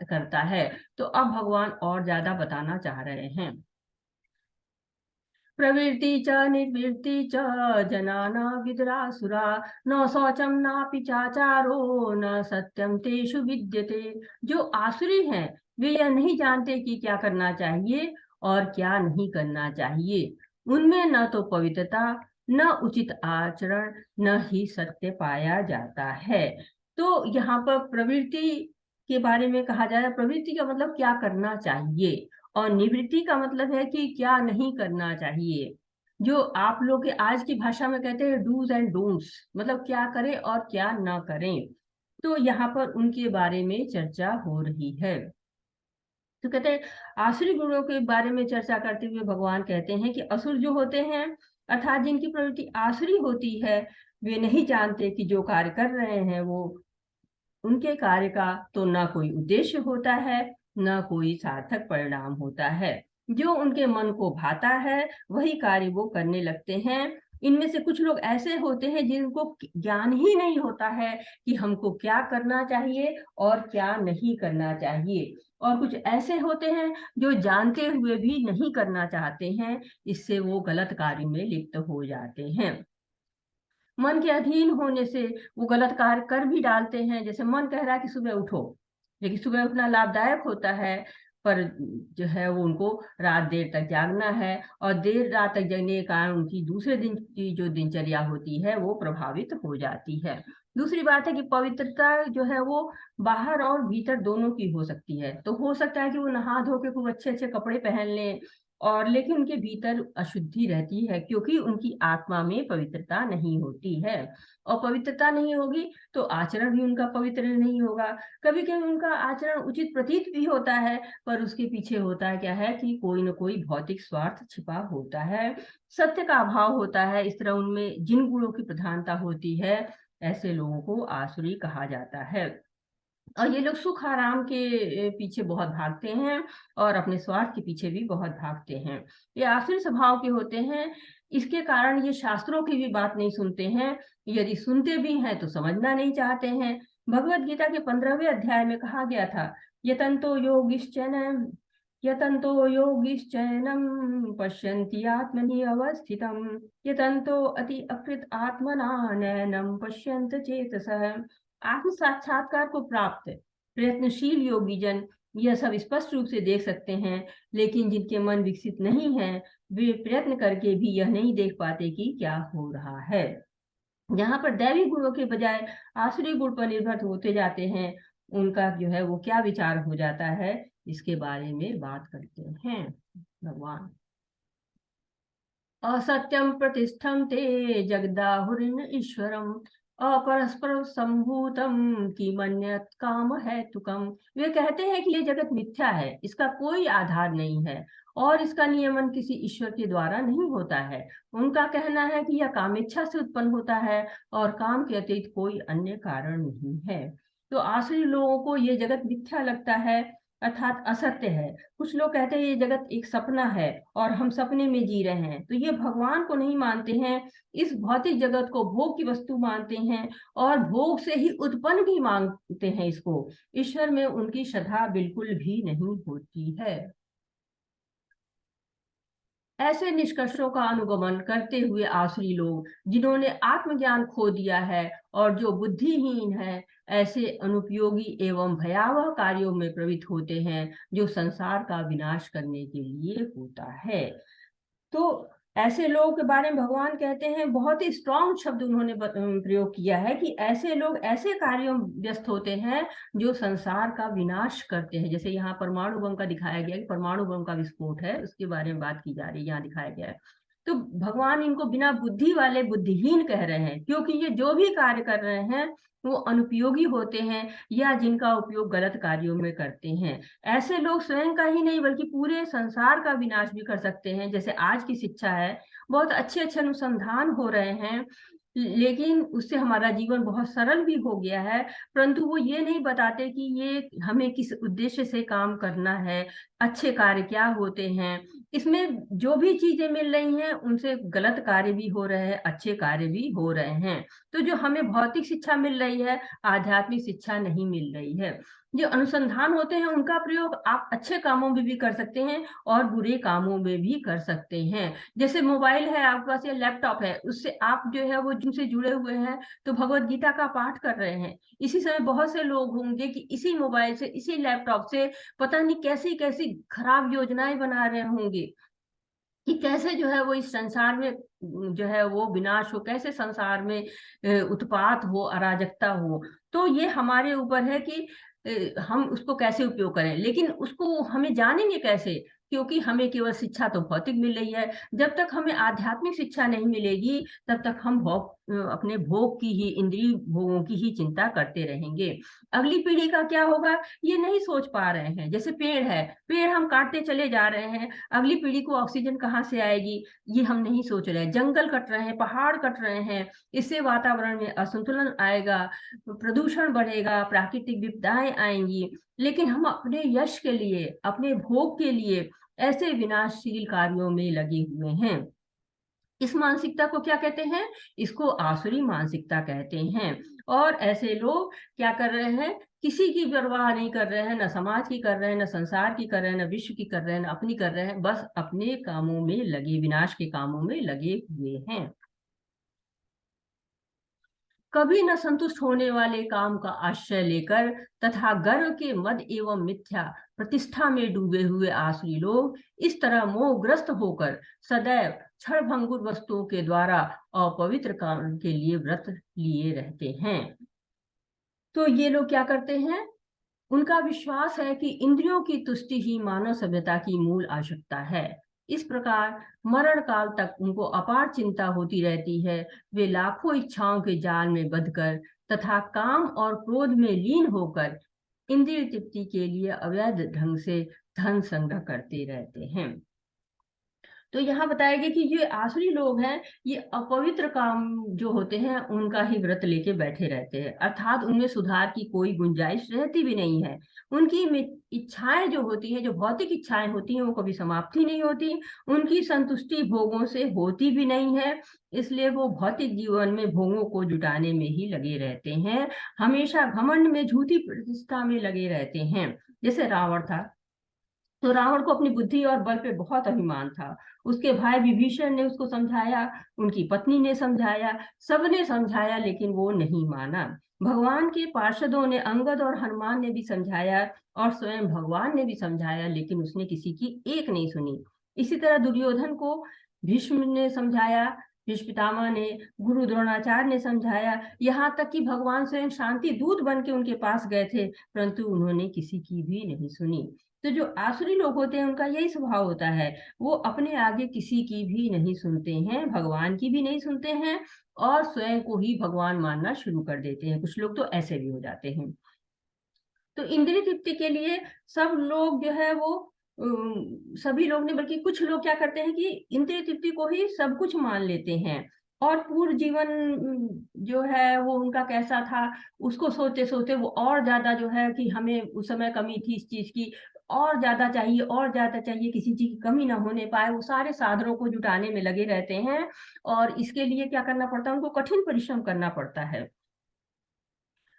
करता है। तो अब भगवान और ज्यादा बताना चाह रहे हैं। प्रवृत्ति च निर्वृत्ति च जनाना विदुरासुरा न शौचम नापि चाचारो न सत्यम तेषु विद्यते। जो आसुरी हैं वे यह नहीं जानते कि क्या करना चाहिए और क्या नहीं करना चाहिए। उनमें न तो पवित्रता, न उचित आचरण, न ही सत्य पाया जाता है। तो यहाँ पर प्रवृत्ति के बारे में कहा जा रहा है। प्रवृत्ति का मतलब क्या करना चाहिए, और निवृत्ति का मतलब है कि क्या नहीं करना चाहिए। जो आप लोग के आज की भाषा में कहते हैं डूज एंड डोंट्स, मतलब क्या करें और क्या ना करें। तो यहाँ पर उनके बारे में चर्चा हो रही है। तो कहते हैं आसुरी गुणों के बारे में चर्चा करते हुए भगवान कहते हैं कि असुर जो होते हैं, अर्थात जिनकी प्रवृत्ति आसुरी होती है, वे नहीं जानते कि जो कार्य कर रहे हैं वो उनके कार्य का तो ना कोई उद्देश्य होता है, ना कोई सार्थक परिणाम होता है। जो उनके मन को भाता है वही कार्य वो करने लगते हैं। इनमें से कुछ लोग ऐसे होते हैं जिनको ज्ञान ही नहीं होता है कि हमको क्या करना चाहिए और क्या नहीं करना चाहिए, और कुछ ऐसे होते हैं जो जानते हुए भी नहीं करना चाहते हैं, इससे वो गलत कार्य में लिप्त हो जाते हैं। मन के अधीन होने से वो गलत कार्य कर भी डालते हैं। जैसे मन कह रहा है कि सुबह उठो, लेकिन सुबह उठना लाभदायक होता है, पर जो है वो उनको रात देर तक जागना है, और देर रात तक जगने के कारण उनकी दूसरे दिन की जो दिनचर्या होती है वो प्रभावित हो जाती है। दूसरी बात है कि पवित्रता जो है वो बाहर और भीतर दोनों की हो सकती है। तो हो सकता है कि वो नहा धो के खूब अच्छे अच्छे कपड़े पहन लें, और लेकिन उनके भीतर अशुद्धि रहती है, क्योंकि उनकी आत्मा में पवित्रता नहीं होती है। और पवित्रता नहीं होगी तो आचरण भी उनका पवित्र नहीं होगा। कभी कभी उनका आचरण उचित प्रतीत भी होता है, पर उसके पीछे होता है क्या है कि कोई न कोई भौतिक स्वार्थ छिपा होता है, सत्य का अभाव होता है। इस तरह उनमें जिन गुणों की प्रधानता होती है ऐसे लोगों को आसुरी कहा जाता है। और ये लोग सुख आराम के पीछे बहुत भागते हैं, और अपने स्वार्थ के पीछे भी बहुत भागते हैं। ये आसुरी स्वभाव के होते हैं। इसके कारण ये शास्त्रों की भी बात नहीं सुनते हैं, यदि सुनते भी हैं तो समझना नहीं चाहते हैं। भगवत गीता के 15वें अध्याय में कहा गया था, यतन्तो योगिश्चैनम यतन्तो योगिश्चैनम पश्यन्ति आत्मनि अवस्थितम यतन्तो अति अकृत आत्मना नैनम पश्यन्त चेतसः। आत्म साक्षात्कार को प्राप्त प्रयत्नशील योगी जन यह सब स्पष्ट रूप से देख सकते हैं, लेकिन जिनके मन विकसित नहीं है वे प्रयत्न करके भी यह नहीं देख पाते कि क्या हो रहा है। यहाँ पर दैवी गुणों के बजाय आसुरी गुण पर निर्भर होते जाते हैं, उनका जो है वो क्या विचार हो जाता है, इसके बारे में बात करते हैं भगवान। असत्यम प्रतिष्ठम ते जगदाहुरिन ईश्वरम अपरस्पर संभूतम की मन्यत काम है तुकम। वे कहते हैं कि ये जगत मिथ्या है, इसका कोई आधार नहीं है, और इसका नियमन किसी ईश्वर के द्वारा नहीं होता है। उनका कहना है कि यह कामेच्छा से उत्पन्न होता है, और काम के अतिरिक्त कोई अन्य कारण नहीं है। तो आसुरी लोगों को ये जगत मिथ्या लगता है, अर्थात असत्य है। कुछ लोग कहते हैं ये जगत एक सपना है और हम सपने में जी रहे हैं, तो ये भगवान को नहीं मानते हैं, इस भौतिक जगत को भोग की वस्तु मानते हैं और भोग से ही उत्पन्न भी मानते हैं इसको। ईश्वर में उनकी श्रद्धा बिल्कुल भी नहीं होती है। ऐसे निष्कर्षों का अनुगमन करते हुए आसुरी लोग, जिन्होंने आत्मज्ञान खो दिया है और जो बुद्धिहीन है, ऐसे अनुपयोगी एवं भयावह कार्यों में प्रवृत्त होते हैं जो संसार का विनाश करने के लिए होता है। तो ऐसे लोगों के बारे में भगवान कहते हैं, बहुत ही स्ट्रॉन्ग शब्द उन्होंने प्रयोग किया है कि ऐसे लोग ऐसे कार्यों में व्यस्त होते हैं जो संसार का विनाश करते हैं। जैसे यहाँ परमाणु बम का दिखाया गया कि परमाणु बम का विस्फोट है, उसके बारे में बात की जा रही है, यहाँ दिखाया गया है। तो भगवान इनको बिना बुद्धि वाले बुद्धिहीन कह रहे हैं, क्योंकि ये जो भी कार्य कर रहे हैं वो अनुपयोगी होते हैं या जिनका उपयोग गलत कार्यों में करते हैं। ऐसे लोग स्वयं का ही नहीं बल्कि पूरे संसार का विनाश भी कर सकते हैं। जैसे आज की शिक्षा है, बहुत अच्छे अच्छे अनुसंधान हो रहे हैं, लेकिन उससे हमारा जीवन बहुत सरल भी हो गया है, परंतु वो ये नहीं बताते कि ये हमें किस उद्देश्य से काम करना है, अच्छे कार्य क्या होते हैं। इसमें जो भी चीजें मिल रही हैं उनसे गलत कार्य भी हो रहे हैं, अच्छे कार्य भी हो रहे हैं। तो जो हमें भौतिक शिक्षा मिल रही है, आध्यात्मिक शिक्षा नहीं मिल रही है। जो अनुसंधान होते हैं उनका प्रयोग आप अच्छे कामों में भी कर सकते हैं और बुरे कामों में भी कर सकते हैं। जैसे मोबाइल है आपके पास या लैपटॉप है, उससे आप जो है वो जिनसे जुड़े हुए हैं तो भगवत गीता का पाठ कर रहे हैं। इसी समय बहुत से लोग होंगे कि इसी मोबाइल से, इसी लैपटॉप से पता नहीं कैसी कैसी खराब योजनाएं बना रहे होंगे कि कैसे जो है वो इस संसार में जो है वो विनाश हो, कैसे संसार में उत्पात हो, अराजकता हो। तो ये हमारे ऊपर है कि हम उसको कैसे उपयोग करें, लेकिन उसको हमें जानेंगे कैसे, क्योंकि हमें केवल शिक्षा तो भौतिक मिल रही है। जब तक हमें आध्यात्मिक शिक्षा नहीं मिलेगी तब तक हम अपने भोग की ही, इंद्रिय भोगों की ही चिंता करते रहेंगे। अगली पीढ़ी का क्या होगा ये नहीं सोच पा रहे हैं। जैसे पेड़ है, पेड़ हम काटते चले जा रहे हैं, अगली पीढ़ी को ऑक्सीजन कहाँ से आएगी ये हम नहीं सोच रहे हैं। जंगल कट रहे हैं, पहाड़ कट रहे हैं, इससे वातावरण में असंतुलन आएगा, प्रदूषण बढ़ेगा, प्राकृतिक विपदाएं आएंगी। लेकिन हम अपने यश के लिए, अपने भोग के लिए ऐसे विनाशशील कार्यों में लगे हुए हैं। इस मानसिकता को क्या कहते हैं? इसको आसुरी मानसिकता कहते हैं। और ऐसे लोग क्या कर रहे हैं? किसी की परवाह नहीं कर रहे हैं, न समाज की कर रहे हैं, न संसार की कर रहे हैं, न विश्व की कर रहे हैं, न अपनी कर रहे हैं, बस अपने कामों में लगे, विनाश के कामों में लगे हुए हैं। कभी न संतुष्ट होने वाले काम का आश्रय लेकर तथा गर्व के मद एवं मिथ्या प्रतिष्ठा में डूबे हुए आसुरी लोग इस तरह मोहग्रस्त होकर सदैव क्षणभंगुर वस्तुओं के द्वारा अपवित्र काम के लिए व्रत लिए रहते हैं। तो ये लोग क्या करते हैं? उनका विश्वास है कि इंद्रियों की तुष्टि ही मानव सभ्यता की मूल आवश्यकता है। इस प्रकार मरण काल तक उनको अपार चिंता होती रहती है। वे लाखों इच्छाओं के जाल में बंधकर तथा काम और क्रोध में लीन होकर इंद्रिय तृप्ति के लिए अवैध ढंग से धन संग्रह करते रहते हैं। तो यहाँ बताया गया कि ये आसुरी लोग हैं, ये अपवित्र काम जो होते हैं उनका ही व्रत लेके बैठे रहते हैं, अर्थात उनमें सुधार की कोई गुंजाइश रहती भी नहीं है। उनकी इच्छाएं जो होती हैं, जो भौतिक इच्छाएं होती हैं, वो कभी समाप्ति नहीं होती, उनकी संतुष्टि भोगों से होती भी नहीं है। इसलिए वो भौतिक जीवन में भोगों को जुटाने में ही लगे रहते हैं, हमेशा घमंड में, झूठी प्रतिष्ठा में लगे रहते हैं। जैसे रावण था, तो रावण को अपनी बुद्धि और बल पे बहुत अभिमान था। उसके भाई विभीषण ने उसको समझाया, उनकी पत्नी ने समझाया, सबने समझाया, लेकिन वो नहीं माना। भगवान के पार्षदों ने, अंगद और हनुमान ने भी समझाया और स्वयं भगवान ने भी समझाया, लेकिन उसने किसी की एक नहीं सुनी। इसी तरह दुर्योधन को भीष्म ने समझाया, भीष्म पितामह ने, गुरु द्रोणाचार्य ने समझाया, यहाँ तक कि भगवान स्वयं शांति दूत बन के उनके पास गए थे, परंतु उन्होंने किसी की भी नहीं सुनी। तो जो आसुरी लोग होते हैं उनका यही स्वभाव होता है, वो अपने आगे किसी की भी नहीं सुनते हैं, भगवान की भी नहीं सुनते हैं और स्वयं को ही भगवान मानना शुरू कर देते हैं। कुछ लोग तो ऐसे भी हो जाते हैं। तो इंद्रिय तृप्ति के लिए सब लोग जो है वो सभी लोग नहीं बल्कि कुछ लोग क्या करते हैं कि इंद्रिय तृप्ति को ही सब कुछ मान लेते हैं और पूर्ण जीवन जो है वो उनका कैसा था उसको सोचते सोचते वो और ज्यादा जो है कि हमें उस समय कमी थी इस चीज की, और ज्यादा चाहिए और ज्यादा चाहिए, किसी चीज की कमी ना होने पाए, वो सारे साधनों को जुटाने में लगे रहते हैं। और इसके लिए क्या करना पड़ता है, उनको कठिन परिश्रम करना पड़ता है।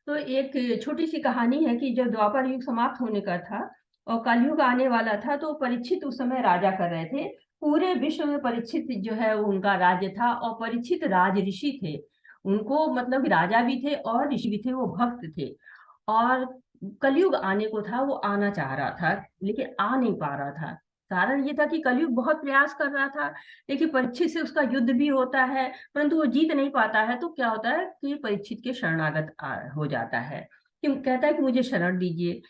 तो एक छोटी सी कहानी है कि जब द्वापर युग समाप्त होने का था और कलयुग आने वाला था, तो परीक्षित उस समय राजा कर रहे थे। पूरे विश्व में परीक्षित जो है वो उनका राज्य था, और परीक्षित राज ऋषि थे। उनको मतलब राजा भी थे और ऋषि भी थे, वो भक्त थे। और कलयुग आने को था, वो आना चाह रहा था लेकिन आ नहीं पा रहा था। कारण ये था कि कलयुग बहुत प्रयास कर रहा था, लेकिन परीक्षित से उसका युद्ध भी होता है, परंतु वो जीत नहीं पाता है। तो क्या होता है कि परीक्षित के शरणागत हो जाता है, कि कहता है कि मुझे शरण दीजिए।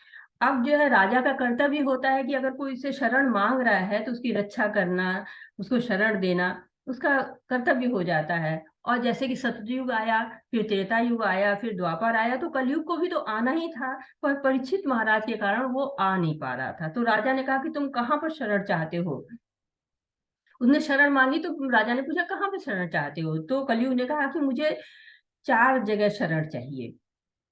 अब जो है राजा का कर्तव्य होता है कि अगर कोई इससे शरण मांग रहा है तो उसकी रक्षा करना, उसको शरण देना उसका कर्तव्य हो जाता है। और जैसे कि सतयुग आया, फिर त्रेता युग आया, फिर द्वापर आया, तो कलयुग को भी तो आना ही था। पर परीक्षित महाराज के कारण वो आ नहीं पा रहा था। तो राजा ने कहा कि तुम कहाँ पर शरण चाहते हो। उसने शरण मांगी तो राजा ने पूछा कहाँ पर शरण चाहते हो, तो कलयुग ने कहा कि मुझे 4 जगह शरण चाहिए।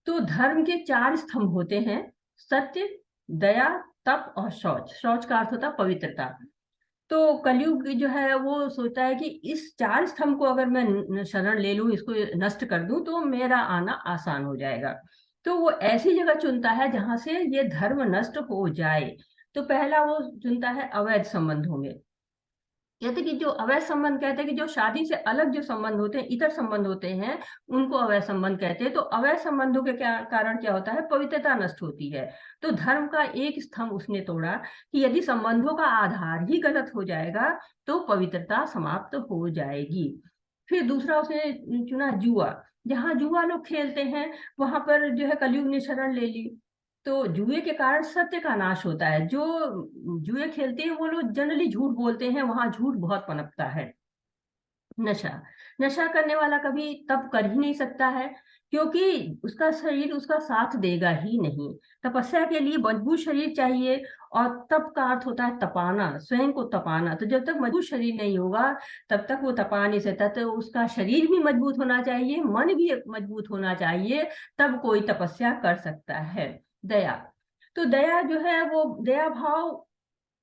तो धर्म के 4 स्तंभ होते हैं, सत्य, दया, तप और शौच। शौच का अर्थ होता है पवित्रता। तो कलयुग जो है वो सोचता है कि इस 4 स्तंभ को अगर मैं शरण ले लूं, इसको नष्ट कर दूं, तो मेरा आना आसान हो जाएगा। तो वो ऐसी जगह चुनता है जहां से ये धर्म नष्ट हो जाए। तो पहला वो चुनता है अवैध संबंधों में। कहते कि जो अवैध संबंध, कहते हैं कि जो शादी से अलग जो संबंध होते हैं, इतर संबंध होते हैं, उनको अवैध संबंध कहते हैं। तो अवैध संबंधों के कारण क्या होता है, पवित्रता नष्ट होती है। तो धर्म का एक स्तंभ उसने तोड़ा कि यदि संबंधों का आधार ही गलत हो जाएगा तो पवित्रता समाप्त हो जाएगी। फिर दूसरा उसने चुना जुआ। जहां जुआ लोग खेलते हैं वहां पर जो है कलयुग ने शरण ले ली। तो जुए के कारण सत्य का नाश होता है। जो जुए खेलते हैं वो लोग जनरली झूठ बोलते हैं, वहां झूठ बहुत पनपता है। नशा, नशा करने वाला कभी तप कर ही नहीं सकता है, क्योंकि उसका शरीर उसका साथ देगा ही नहीं। तपस्या के लिए मजबूत शरीर चाहिए। और तप का अर्थ होता है तपाना, स्वयं को तपाना। तो जब तक मजबूत शरीर नहीं होगा तब तक वो तपा नहीं सकता। तो उसका शरीर भी मजबूत होना चाहिए, मन भी मजबूत होना चाहिए, तब कोई तपस्या कर सकता है। दया, तो दया जो है वो दया भाव,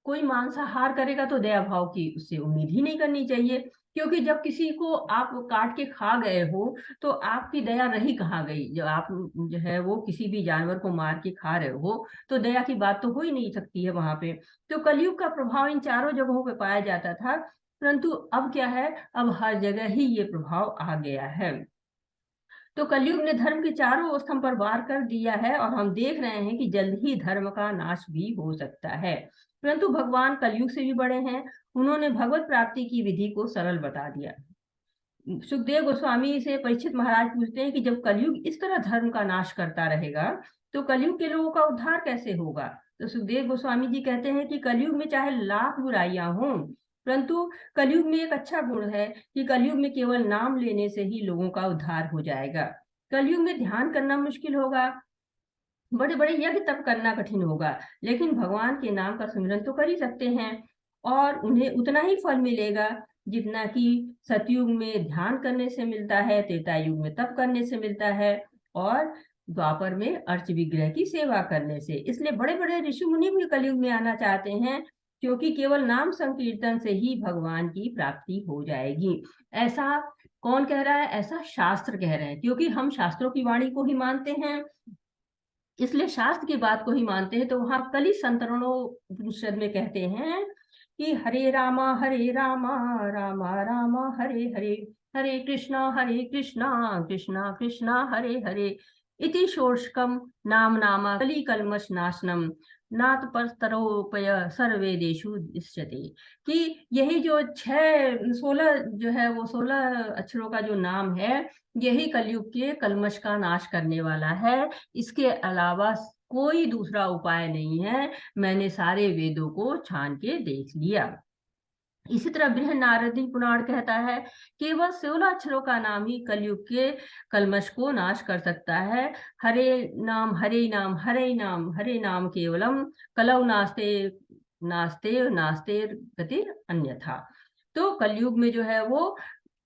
कोई मांसाहार करेगा तो दया भाव की उससे उम्मीद ही नहीं करनी चाहिए। क्योंकि जब किसी को आप काट के खा गए हो तो आपकी दया रही कहाँ गई। जब आप जो है वो किसी भी जानवर को मार के खा रहे हो तो दया की बात तो हो ही नहीं सकती है वहां पे। तो कलयुग का प्रभाव इन चारों जगहों पे पाया जाता था, परंतु अब क्या है, अब हर जगह ही ये प्रभाव आ गया है। तो कलयुग ने धर्म के चारों स्तंभ पर वार कर दिया है, और हम देख रहे हैं कि जल्द ही धर्म का नाश भी हो सकता है। परंतु भगवान कलयुग से भी बड़े हैं। उन्होंने भगवत प्राप्ति की विधि को सरल बता दिया। सुखदेव गोस्वामी से परीक्षित महाराज पूछते हैं कि जब कलयुग इस तरह धर्म का नाश करता रहेगा तो कलयुग के लोगों का उद्धार कैसे होगा। तो सुखदेव गोस्वामी जी कहते हैं कि कलयुग में चाहे लाख बुराइयां हों, परंतु कलयुग में एक अच्छा गुण है कि कलयुग में केवल नाम लेने से ही लोगों का उद्धार हो जाएगा। कलयुग में ध्यान करना मुश्किल होगा, बड़े बड़े यज्ञ तप करना कठिन होगा, लेकिन भगवान के नाम का सिमरन तो कर ही सकते हैं, और उन्हें उतना ही फल मिलेगा जितना कि सतयुग में ध्यान करने से मिलता है, त्रेता युग में तप करने से मिलता है, और द्वापर में अर्च विग्रह की सेवा करने से। इसलिए बड़े बड़े ऋषि मुनि भी कलयुग में आना चाहते हैं, क्योंकि केवल नाम संकीर्तन से ही भगवान की प्राप्ति हो जाएगी। ऐसा कौन कह रहा है, ऐसा शास्त्र कह रहे हैं, क्योंकि हम शास्त्रों की वाणी को ही मानते हैं, इसलिए शास्त्र की बात को ही मानते हैं। तो वहां कलि संतरणों उपनिषद में कहते हैं कि हरे रामा रामा रामा हरे हरे, हरे कृष्णा कृष्णा कृष्णा हरे हरे, इति षोडशकम नाम नामा कलि कल्मष नाशनम नाथ परस्तरोपय सर्वे देशु दृश्यते। कि यही जो 16 जो है वो 16 अक्षरों का जो नाम है, यही कलयुग के कल्मष का नाश करने वाला है। इसके अलावा कोई दूसरा उपाय नहीं है। मैंने सारे वेदों को छान के देख लिया। इसी तरह बृहन्नारदी पुराण कहता है केवल 16 अक्षरों का नाम ही कलयुग के कल्मष को नाश कर सकता है। हरे नाम हरे नाम हरे नाम हरे नाम केवलम कलौ नास्ते नास्ते नास्ते गति अन्यथा। तो कलयुग में जो है वो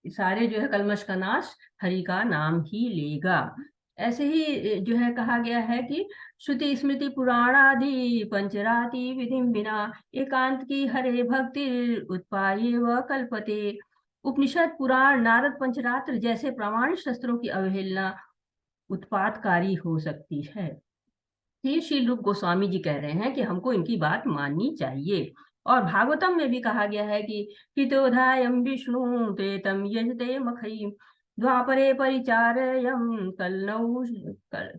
सारे जो है कल्मष का नाश हरि का नाम ही लेगा। ऐसे ही जो है कहा गया है कि श्रुति स्मृति पुराणादि पंचराति विधिम बिना एकांत की हरे भक्ति उत्पाये व कल्पते। उपनिषद पुराण नारद पंचरात्र जैसे प्रामाणिक शस्त्रों की अवहेलना उत्पातकारी हो सकती है। ये श्रील रूप गोस्वामी जी कह रहे हैं कि हमको इनकी बात माननी चाहिए। और भागवतम में भी कहा गया है कि हितोधायम विष्णु तेतम यजते मखई द्वापरे परिचारयम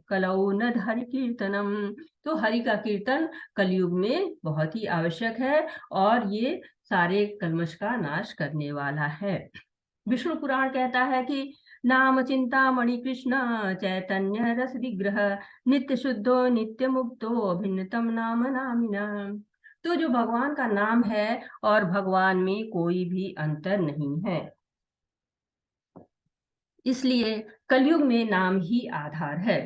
कलौ न हरि कीर्तनम। तो हरि का कीर्तन कलयुग में बहुत ही आवश्यक है और ये सारे कल्मश का नाश करने वाला है। विष्णु पुराण कहता है कि नाम चिंतामणि कृष्ण चैतन्य रस विग्रह नित्य शुद्धो नित्य मुक्तो भिन्नतम नाम नामिना। तो जो भगवान का नाम है और भगवान में कोई भी अंतर नहीं है, इसलिए कलयुग में नाम ही आधार है।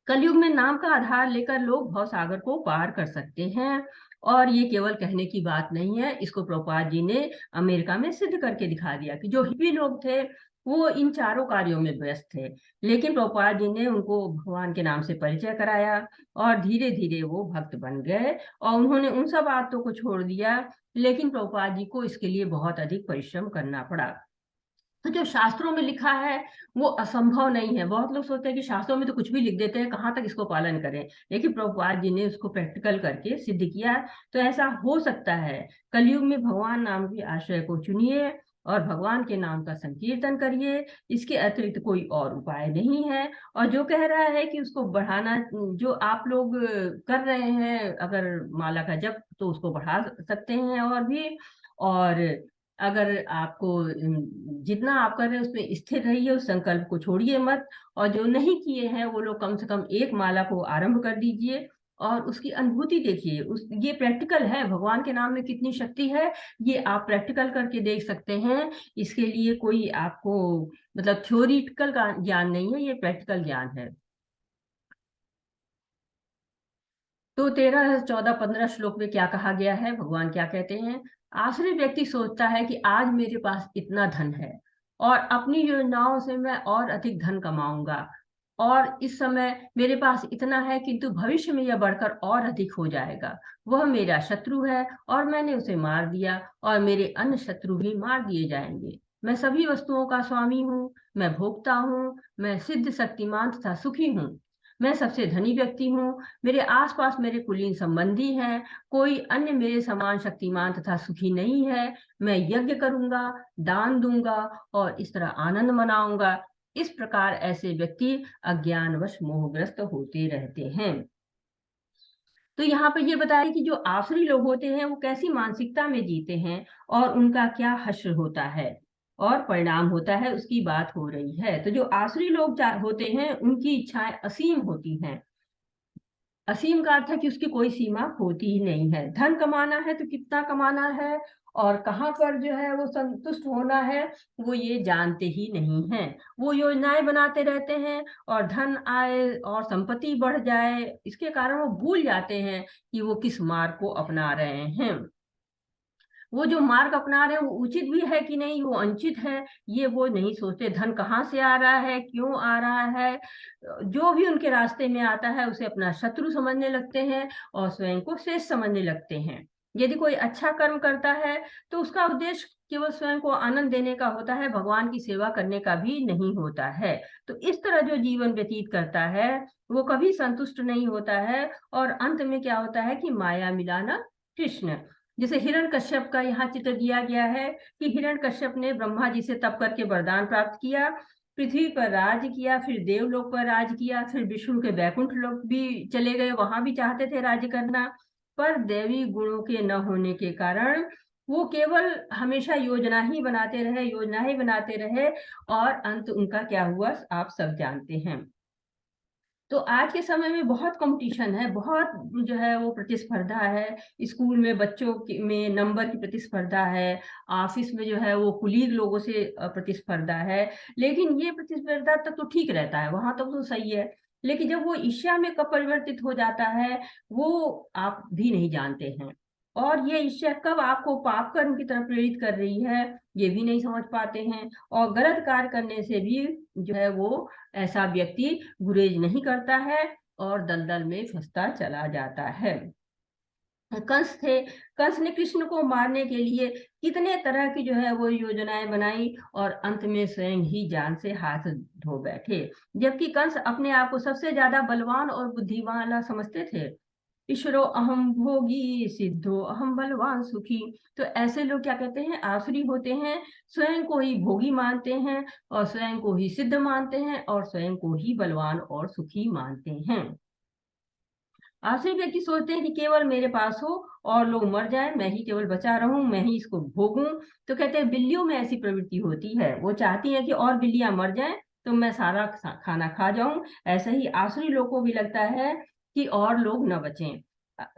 कलयुग में नाम का आधार लेकर लोग भवसागर को पार कर सकते हैं। और ये केवल कहने की बात नहीं है, इसको प्रभुपाद जी ने अमेरिका में सिद्ध करके दिखा दिया कि जो हिप्पी लोग थे वो इन चारों कार्यों में व्यस्त थे, लेकिन प्रभुपाद जी ने उनको भगवान के नाम से परिचय कराया और धीरे धीरे वो भक्त बन गए और उन्होंने उन सब आदतों को छोड़ दिया। लेकिन प्रभुपाद जी को इसके लिए बहुत अधिक परिश्रम करना पड़ा। तो जो शास्त्रों में लिखा है वो असंभव नहीं है। बहुत लोग सोचते हैं कि शास्त्रों में तो कुछ भी लिख देते हैं, कहाँ तक इसको पालन करें, लेकिन प्रभुपाद जी ने उसको प्रैक्टिकल करके सिद्ध किया। तो ऐसा हो सकता है। कलयुग में भगवान नाम के आश्रय को चुनिए और भगवान के नाम का संकीर्तन करिए, इसके अतिरिक्त कोई और उपाय नहीं है। और जो कह रहा है कि उसको बढ़ाना, जो आप लोग कर रहे हैं अगर माला का जप, तो उसको बढ़ा सकते हैं और भी। और अगर आपको जितना आप कर रहे हैं उसमें स्थिर रहिए, उस संकल्प को छोड़िए मत। और जो नहीं किए हैं वो लोग कम से कम एक माला को आरंभ कर दीजिए और उसकी अनुभूति देखिए। ये प्रैक्टिकल है, भगवान के नाम में कितनी शक्ति है ये आप प्रैक्टिकल करके देख सकते हैं। इसके लिए कोई आपको मतलब थ्योरिटिकल का ज्ञान नहीं है, ये प्रैक्टिकल ज्ञान है। तो 13, 14, 15 श्लोक में क्या कहा गया है, भगवान क्या कहते हैं। आश्रित व्यक्ति सोचता है कि आज मेरे पास इतना धन है और अपनी योजनाओं से मैं और अधिक धन कमाऊंगा, और इस समय मेरे पास इतना है किंतु भविष्य में यह बढ़कर और अधिक हो जाएगा। वह मेरा शत्रु है और मैंने उसे मार दिया और मेरे अन्य शत्रु भी मार दिए जाएंगे। मैं सभी वस्तुओं का स्वामी हूँ, मैं भोगता हूँ, मैं सिद्ध शक्तिमान तथा सुखी हूँ, मैं सबसे धनी व्यक्ति हूँ, मेरे आसपास मेरे कुलीन संबंधी हैं, कोई अन्य मेरे समान शक्तिमान तथा सुखी नहीं है। मैं यज्ञ करूंगा, दान दूंगा और इस तरह आनंद मनाऊंगा। इस प्रकार ऐसे व्यक्ति अज्ञानवश मोहग्रस्त होते रहते हैं। तो यहाँ पर ये बताया कि जो आसुरी लोग होते हैं वो कैसी मानसिकता में जीते हैं और उनका क्या हश्र होता है और परिणाम होता है, उसकी बात हो रही है। तो जो आसुरी लोग होते हैं उनकी इच्छाएं असीम होती हैं। असीम का अर्थ है कि उसकी कोई सीमा होती ही नहीं है। धन कमाना है तो कितना कमाना है और कहाँ पर जो है वो संतुष्ट होना है, वो ये जानते ही नहीं है। वो योजनाएं बनाते रहते हैं और धन आए और संपत्ति बढ़ जाए, इसके कारण वो भूल जाते हैं कि वो किस मार्ग को अपना रहे हैं। वो जो मार्ग अपना रहे हैं वो उचित भी है कि नहीं, वो अनुचित है, ये वो नहीं सोचते। धन कहाँ से आ रहा है, क्यों आ रहा है, जो भी उनके रास्ते में आता है उसे अपना शत्रु समझने लगते हैं और स्वयं को श्रेष्ठ समझने लगते हैं। यदि कोई अच्छा कर्म करता है तो उसका उद्देश्य केवल स्वयं को आनंद देने का होता है, भगवान की सेवा करने का भी नहीं होता है। तो इस तरह जो जीवन व्यतीत करता है वो कभी संतुष्ट नहीं होता है और अंत में क्या होता है कि माया मिलाना कृष्ण। जैसे हिरण्यकश्यप का यहाँ चित्र दिया गया है कि हिरण्यकश्यप ने ब्रह्मा जी से तप करके वरदान प्राप्त किया, पृथ्वी पर राज किया, फिर देवलोक पर राज किया, फिर विष्णु के वैकुंठ लोक भी चले गए, वहां भी चाहते थे राज्य करना, पर देवी गुणों के न होने के कारण वो केवल हमेशा योजना ही बनाते रहे, योजना ही बनाते रहे और अंत उनका क्या हुआ आप सब जानते हैं। तो आज के समय में बहुत कंपटीशन है, बहुत जो है वो प्रतिस्पर्धा है। स्कूल में बच्चों में नंबर की प्रतिस्पर्धा है, ऑफिस में जो है वो कुलीग लोगों से प्रतिस्पर्धा है। लेकिन ये प्रतिस्पर्धा तक तो ठीक रहता है, वहां तक तो सही है, लेकिन जब वो ईर्ष्या में कब परिवर्तित हो जाता है वो आप भी नहीं जानते हैं। और ये ईर्ष्या कब आपको पाप कर्म की तरफ प्रेरित कर रही है ये भी नहीं समझ पाते हैं। और गलत कार्य करने से भी जो है वो ऐसा व्यक्ति गुरेज नहीं करता है, और दलदल में फंसता चला जाता है। कंस थे, कंस ने कृष्ण को मारने के लिए कितने तरह की जो है वो योजनाएं बनाई और अंत में स्वयं ही जान से हाथ धो बैठे। जबकि कंस अपने आप को सबसे ज्यादा बलवान और बुद्धिमान वाला समझते थे। ईश्वरो अहम भोगी सिद्धो अहम बलवान सुखी। तो ऐसे लोग क्या कहते हैं, आसुरी होते हैं, स्वयं को ही भोगी मानते हैं और स्वयं को ही सिद्ध मानते हैं और स्वयं को ही बलवान और सुखी मानते हैं। आसुरी व्यक्ति सोचते हैं कि केवल मेरे पास हो और लोग मर जाए, मैं ही केवल बचा रहूं, मैं ही इसको भोगूं। तो कहते हैं बिल्लियों में ऐसी प्रवृत्ति होती है, वो चाहती है कि और बिल्लियां मर जाएं तो मैं सारा खाना खा जाऊं। ऐसा ही आसुरी लोग को भी लगता है कि और लोग न बचें,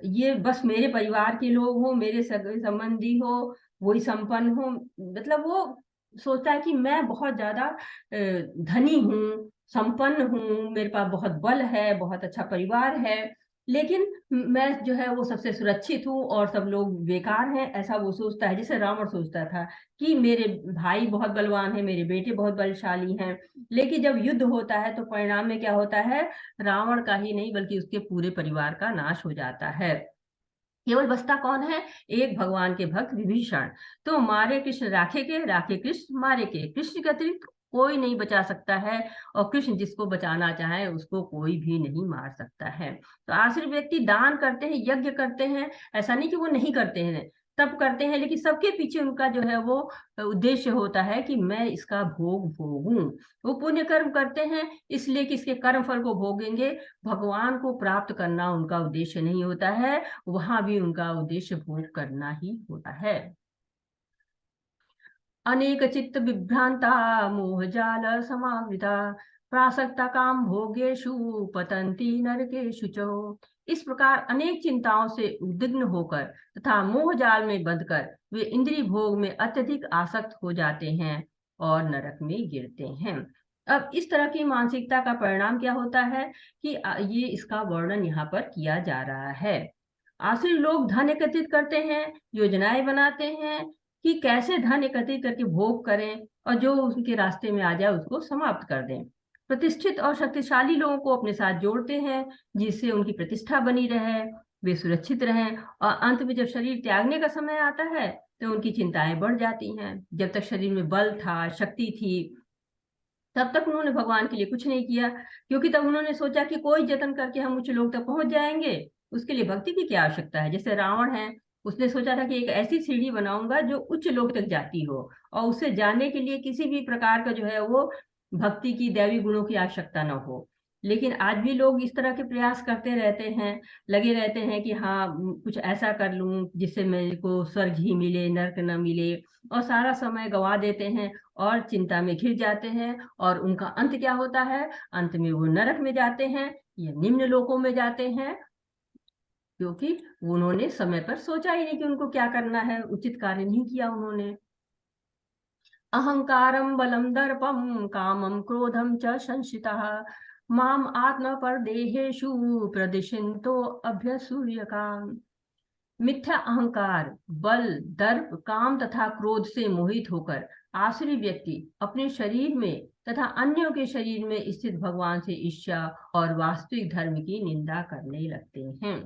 ये बस मेरे परिवार के लोग हो, मेरे सगे संबंधी हो, वही संपन्न हो। मतलब वो सोचता है कि मैं बहुत ज्यादा धनी हूँ, संपन्न हूँ, मेरे पास बहुत बल है, बहुत अच्छा परिवार है, लेकिन मैं जो है वो सबसे सुरक्षित हूँ और सब लोग बेकार हैं, ऐसा वो सोचता है। जैसे रावण सोचता था कि मेरे भाई बहुत बलवान है, मेरे बेटे बहुत बलशाली हैं, लेकिन जब युद्ध होता है तो परिणाम में क्या होता है, रावण का ही नहीं बल्कि उसके पूरे परिवार का नाश हो जाता है। केवल बचता कौन है, एक भगवान के भक्त विभीषण। तो मारे कृष्ण राखे के, राखे कृष्ण मारे के, कृष्ण के अतिरिक्त कोई नहीं बचा सकता है और कृष्ण जिसको बचाना चाहे उसको कोई भी नहीं मार सकता है। तो आश्रित व्यक्ति दान करते हैं, यज्ञ करते हैं, ऐसा नहीं कि वो नहीं करते हैं, तब करते हैं, लेकिन सबके पीछे उनका जो है वो उद्देश्य होता है कि मैं इसका भोग भोगूं। वो पुण्य कर्म करते हैं इसलिए कि इसके कर्म फल को भोगेंगे, भगवान को प्राप्त करना उनका उद्देश्य नहीं होता है, वहां भी उनका उद्देश्य भोग करना ही होता है। अनेक चित्त विभ्रांता मोह जाल समावृता प्रासक्ता काम भोगेशु पतंती नरकेशु च। इस प्रकार अनेक चिंताओं से उद्विग्न होकर तथा मोह जाल में बंधकर वे इंद्रिय भोग में अत्यधिक आसक्त हो जाते हैं और नरक में गिरते हैं। अब इस तरह की मानसिकता का परिणाम क्या होता है कि ये इसका वर्णन यहाँ पर किया जा रहा है। आसुरी लोग धन एकत्रित करते हैं, योजनाएं बनाते हैं कि कैसे धन एकत्रित करके भोग करें और जो उनके रास्ते में आ जाए उसको समाप्त कर दें। प्रतिष्ठित और शक्तिशाली लोगों को अपने साथ जोड़ते हैं जिससे उनकी प्रतिष्ठा बनी रहे, वे सुरक्षित रहें, और अंत में जब शरीर त्यागने का समय आता है तो उनकी चिंताएं बढ़ जाती हैं। जब तक शरीर में बल था, शक्ति थी, तब तक उन्होंने भगवान के लिए कुछ नहीं किया, क्योंकि तब उन्होंने सोचा कि कोई जतन करके हम उच्च लोग तक पहुंच जाएंगे, उसके लिए भक्ति की क्या आवश्यकता है। जैसे रावण है, उसने सोचा था कि एक ऐसी सीढ़ी बनाऊंगा जो उच्च लोग तक जाती हो और उससे जाने के लिए किसी भी प्रकार का जो है वो भक्ति की, दैवी गुणों की आवश्यकता न हो। लेकिन आज भी लोग इस तरह के प्रयास करते रहते हैं, लगे रहते हैं कि हाँ कुछ ऐसा कर लूं जिससे मेरे को स्वर्ग ही मिले, नरक न मिले, और सारा समय गवा देते हैं और चिंता में घिर जाते हैं। और उनका अंत क्या होता है, अंत में वो नरक में जाते हैं या निम्न लोकों में जाते हैं, क्योंकि उन्होंने समय पर सोचा ही नहीं कि उनको क्या करना है, उचित कार्य नहीं किया उन्होंने। अहंकारम बलम दर्पम कामम क्रोधम च संशितः माम आत्म पर देहेशु प्रदिशंतो अभ्यसूर्य काम। मिथ्या अहंकार, बल, दर्प, काम तथा क्रोध से मोहित होकर आसुरी व्यक्ति अपने शरीर में तथा अन्यों के शरीर में स्थित भगवान से ईर्ष्या और वास्तविक धर्म की निंदा करने लगते हैं।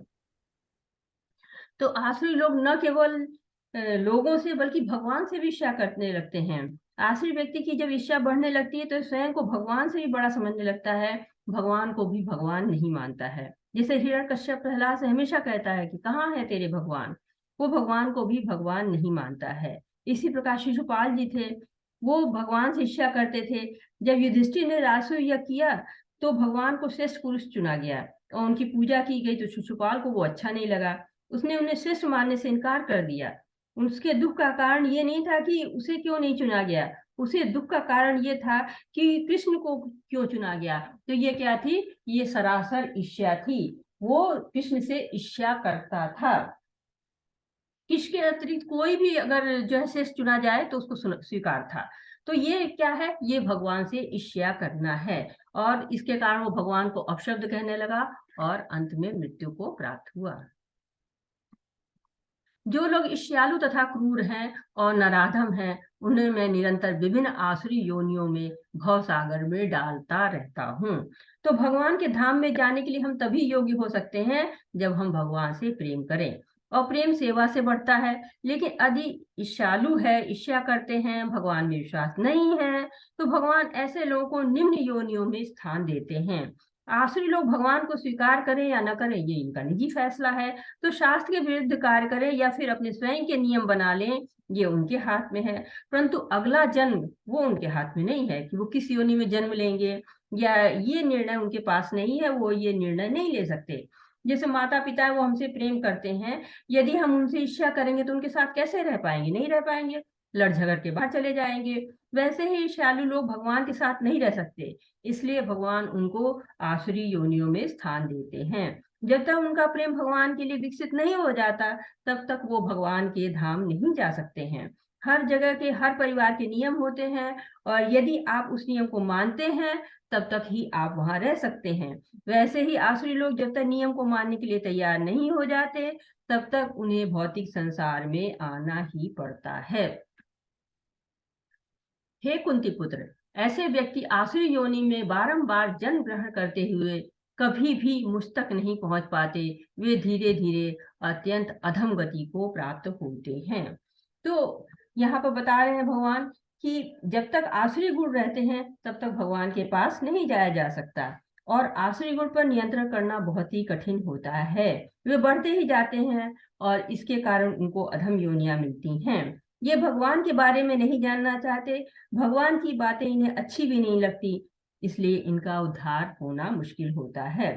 तो आसुरी लोग न केवल लोगों से बल्कि भगवान से भी ईर्ष्या करने लगते हैं। आसुरी व्यक्ति की जब ईर्ष्या बढ़ने लगती है तो स्वयं को भगवान से भी बड़ा समझने लगता है, भगवान को भी भगवान नहीं मानता है। जैसे हिरण्यकश्यप प्रहलाद से हमेशा कहता है कि कहाँ है तेरे भगवान, वो भगवान को भी भगवान नहीं मानता है। इसी प्रकार शिशुपाल जी थे, वो भगवान से ईर्ष्या करते थे। जब युधिष्ठिर ने राजसूय यज्ञ किया तो भगवान को श्रेष्ठ पुरुष चुना गया और उनकी पूजा की गई, तो शिशुपाल को वो अच्छा नहीं लगा, उसने उन्हें श्रेष्ठ मानने से इनकार कर दिया। उसके दुख का कारण ये नहीं था कि उसे क्यों नहीं चुना गया, उसे दुख का कारण ये था कि कृष्ण को क्यों चुना गया। तो ये क्या थी, ये सरासर ईर्ष्या थी, वो कृष्ण से ईर्ष्या करता था। किसके अतिरिक्त कोई भी अगर जो है श्रेष्ठ चुना जाए तो उसको स्वीकार था। तो ये क्या है, ये भगवान से ईर्ष्या करना है, और इसके कारण वो भगवान को अपशब्द कहने लगा और अंत में मृत्यु को प्राप्त हुआ। जो लोग ईर्ष्यालु तथा क्रूर हैं और नराधम हैं उन्हें मैं निरंतर विभिन्न आसुरी योनियों में भव सागर में डालता रहता हूँ। तो भगवान के धाम में जाने के लिए हम तभी योग्य हो सकते हैं जब हम भगवान से प्रेम करें, और प्रेम सेवा से बढ़ता है। लेकिन यदि ईर्ष्यालु है, ईर्ष्या करते हैं, भगवान में विश्वास नहीं है, तो भगवान ऐसे लोगों को निम्न योनियों में स्थान देते हैं। आसुरी लोग भगवान को स्वीकार करें या न करें, ये इनका निजी फैसला है। तो शास्त्र के विरुद्ध कार्य करें या फिर अपने स्वयं के नियम बना लें, ये उनके हाथ में है। परंतु अगला जन्म वो उनके हाथ में नहीं है कि वो किस योनि में जन्म लेंगे, या ये निर्णय उनके पास नहीं है, वो ये निर्णय नहीं ले सकते। जैसे माता पिता है, वो हमसे प्रेम करते हैं, यदि हम उनसे ईर्ष्या करेंगे तो उनके साथ कैसे रह पाएंगे? नहीं रह पाएंगे, लड़ झगड़ के बाहर चले जाएंगे। वैसे ही ईर्ष्यालु लोग भगवान के साथ नहीं रह सकते, इसलिए भगवान उनको आसुरी योनियों में स्थान देते हैं। जब तक उनका प्रेम भगवान के लिए विकसित नहीं हो जाता, तब तक वो भगवान के धाम नहीं जा सकते हैं। हर जगह के हर परिवार के नियम होते हैं, और यदि आप उस नियम को मानते हैं तब तक ही आप वहां रह सकते हैं। वैसे ही आसुरी लोग जब तक नियम को मानने के लिए तैयार नहीं हो जाते, तब तक उन्हें भौतिक संसार में आना ही पड़ता है। हे कुंती पुत्र, ऐसे व्यक्ति आसुरी योनि में बारंबार जन्म ग्रहण करते हुए कभी भी मुझ तक नहीं पहुंच पाते। वे धीरे धीरे अत्यंत अधम गति को प्राप्त होते हैं। तो यहाँ पर बता रहे हैं भगवान कि जब तक आसुरी गुण रहते हैं तब तक भगवान के पास नहीं जाया जा सकता, और आसुरी गुण पर नियंत्रण करना बहुत ही कठिन होता है। वे बढ़ते ही जाते हैं और इसके कारण उनको अधम योनियां मिलती हैं। ये भगवान के बारे में नहीं जानना चाहते, भगवान की बातें इन्हें अच्छी भी नहीं लगती, इसलिए इनका उद्धार होना मुश्किल होता है।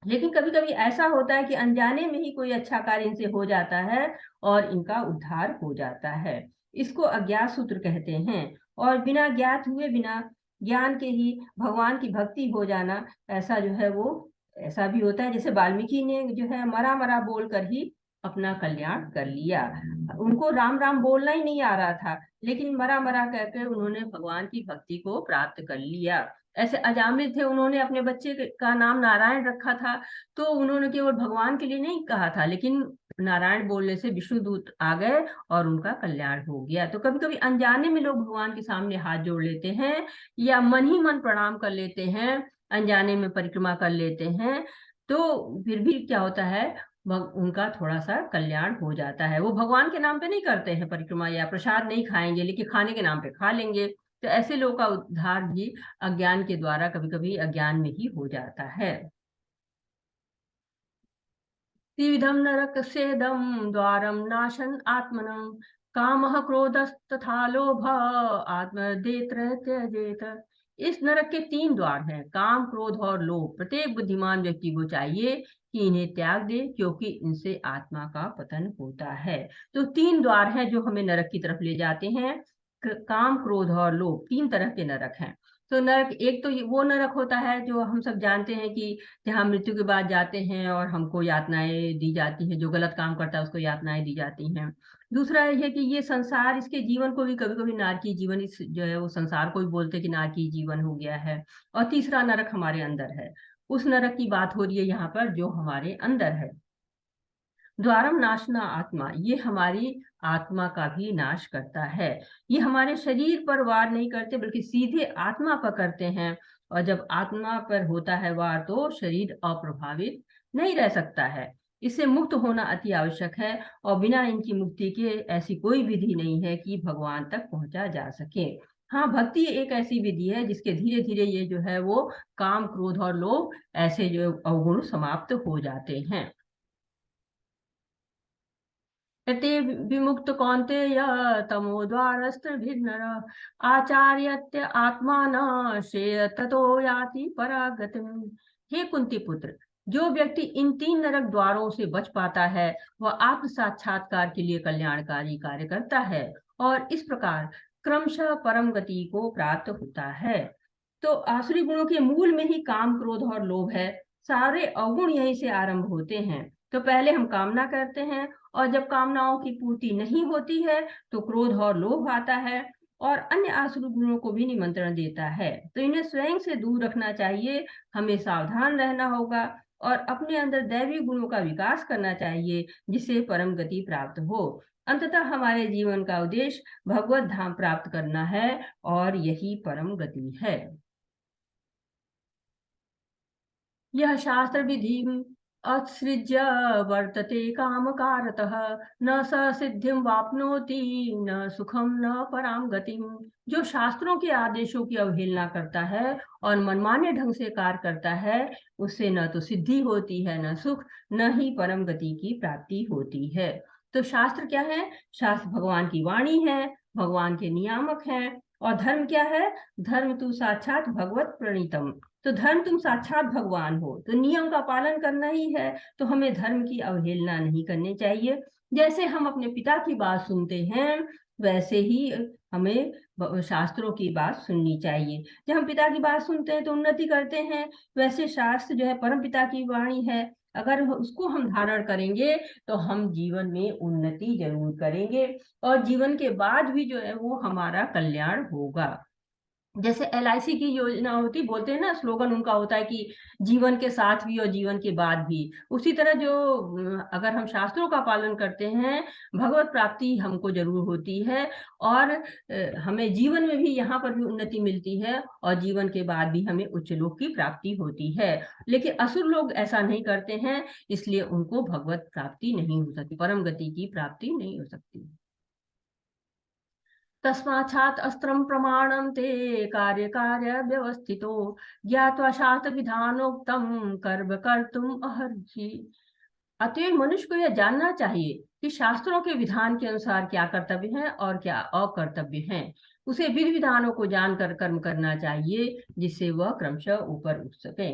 लेकिन कभी कभी ऐसा होता है कि अनजाने में ही कोई अच्छा कार्य इनसे हो जाता है और इनका उद्धार हो जाता है। इसको अज्ञात सूत्र कहते हैं। और बिना ज्ञात हुए, बिना ज्ञान के ही भगवान की भक्ति हो जाना, ऐसा जो है वो ऐसा भी होता है जैसे वाल्मीकि ने जो है मरा मरा बोल कर ही अपना कल्याण कर लिया। उनको राम राम बोलना ही नहीं आ रहा था, लेकिन मरा मरा कहकर उन्होंने भगवान की भक्ति को प्राप्त कर लिया। ऐसे अजामिल थे, उन्होंने अपने बच्चे का नाम नारायण रखा था, तो उन्होंने केवल भगवान के लिए नहीं कहा था, लेकिन नारायण बोलने से विष्णुदूत आ गए और उनका कल्याण हो गया। तो कभी कभी अनजाने में लोग भगवान के सामने हाथ जोड़ लेते हैं, या मन ही मन प्रणाम कर लेते हैं, अनजाने में परिक्रमा कर लेते हैं, तो फिर भी क्या होता है, उनका थोड़ा सा कल्याण हो जाता है। वो भगवान के नाम पे नहीं करते हैं परिक्रमा, या प्रसाद नहीं खाएंगे, लेकिन खाने के नाम पे खा लेंगे। तो ऐसे लोगों का उद्धार भी अज्ञान के द्वारा, कभी कभी अज्ञान में ही हो जाता है। त्रिविधम नरकस्येदं द्वारं नाशन आत्मनं कामः क्रोधस्तथा लोभ आत्मदेत्र त्यजेत। इस नरक के 3 द्वार हैं, काम, क्रोध और लोभ। प्रत्येक बुद्धिमान व्यक्ति को चाहिए कि इन्हें त्याग दे, क्योंकि इनसे आत्मा का पतन होता है। तो 3 द्वार हैं जो हमें नरक की तरफ ले जाते हैं। काम, क्रोध और लोभ, 3 तरह के नरक हैं। तो नरक एक तो वो नरक होता है जो हम सब जानते हैं कि जहाँ मृत्यु के बाद जाते हैं और हमको यातनाएं दी जाती हैं, जो गलत काम करता है उसको यातनाएं दी जाती हैं। दूसरा है कि ये संसार, इसके जीवन को भी कभी कभी नारकी जीवन, इस जो है वो संसार को भी बोलते हैं कि नारकी जीवन हो गया है। और तीसरा नरक हमारे अंदर है, उस नरक की बात हो रही है यहाँ पर जो हमारे अंदर है। द्वारम नाशना आत्मा, ये हमारी आत्मा का भी नाश करता है। ये हमारे शरीर पर वार नहीं करते, बल्कि सीधे आत्मा पर करते हैं। और जब आत्मा पर होता है वार, तो शरीर अप्रभावित नहीं रह सकता है। इससे मुक्त होना अति आवश्यक है, और बिना इनकी मुक्ति के ऐसी कोई विधि नहीं है कि भगवान तक पहुंचा जा सके। हाँ, भक्ति एक ऐसी विधि है जिसके धीरे धीरे ये जो है वो काम, क्रोध और लोभ ऐसे जो अवगुण समाप्त हो जाते हैं। यते विमुक्त कौन्तेय तमोद्वारस्त्रिभिर्नर आचार्यत्य आत्मान श्रेय ततो याति परागतिम। हे कुंती पुत्र, जो व्यक्ति इन 3 नरक द्वारों से बच पाता है, वह आत्म साक्षात्कार के लिए कल्याणकारी कार्य करता है, और इस प्रकार क्रमशः परम गति को प्राप्त होता है। तो आसुरी गुणों के मूल में ही काम, क्रोध और लोभ है। सारे अवगुण यहीं से आरंभ होते हैं। तो पहले हम कामना करते हैं, और जब कामनाओं की पूर्ति नहीं होती है तो क्रोध और लोभ आता है, और अन्य आसुरी गुणों को भी निमंत्रण देता है। तो इन्हें स्वयं से दूर रखना चाहिए, हमें सावधान रहना होगा, और अपने अंदर दैवी गुणों का विकास करना चाहिए, जिससे परम गति प्राप्त हो। अंततः हमारे जीवन का उद्देश्य भगवत धाम प्राप्त करना है और यही परम गति है। यह शास्त्र विधि असृज्य वर्तते कामकारतः, न स सिद्धिं वाप्नोति न सुखम न पराम गतिम। जो शास्त्रों के आदेशों की अवहेलना करता है और मनमाने ढंग से कार्य करता है, उससे न तो सिद्धि होती है, न सुख, न ही परम गति की प्राप्ति होती है। तो शास्त्र क्या है? शास्त्र भगवान की वाणी है, भगवान के नियामक हैं। और धर्म क्या है? धर्म तु साक्षात भगवत प्रणीतम। तो धर्म तुम साक्षात भगवान हो, तो नियम का पालन करना ही है। तो हमें धर्म की अवहेलना नहीं करनी चाहिए। जैसे हम अपने पिता की बात सुनते हैं, वैसे ही हमें शास्त्रों की बात सुननी चाहिए। जब हम पिता की बात सुनते हैं तो उन्नति करते हैं, वैसे शास्त्र जो है परम पिता की वाणी है, अगर उसको हम धारण करेंगे तो हम जीवन में उन्नति जरूर करेंगे और जीवन के बाद भी जो है वो हमारा कल्याण होगा। जैसे LIC की योजना होती, बोलते हैं ना, स्लोगन उनका होता है कि जीवन के साथ भी और जीवन के बाद भी। उसी तरह जो अगर हम शास्त्रों का पालन करते हैं, भगवत प्राप्ति हमको जरूर होती है और हमें जीवन में भी, यहाँ पर भी उन्नति मिलती है और जीवन के बाद भी हमें उच्च लोक की प्राप्ति होती है। लेकिन असुर लोग ऐसा नहीं करते हैं, इसलिए उनको भगवत प्राप्ति नहीं हो सकती, परम गति की प्राप्ति नहीं हो सकती। तस्माच्छात् अस्त्रं प्रमाणं ते कार्य व्यवस्थितो, ज्ञात्वा शास्त्र विधानोक्तं कर्म कर्तुम् अर्हसि। अतएव मनुष्य को यह जानना चाहिए कि शास्त्रों के विधान के अनुसार क्या कर्तव्य है और क्या अकर्तव्य है। उसे विधि विधानों को जानकर कर्म करना चाहिए, जिससे वह क्रमशः ऊपर उठ सके।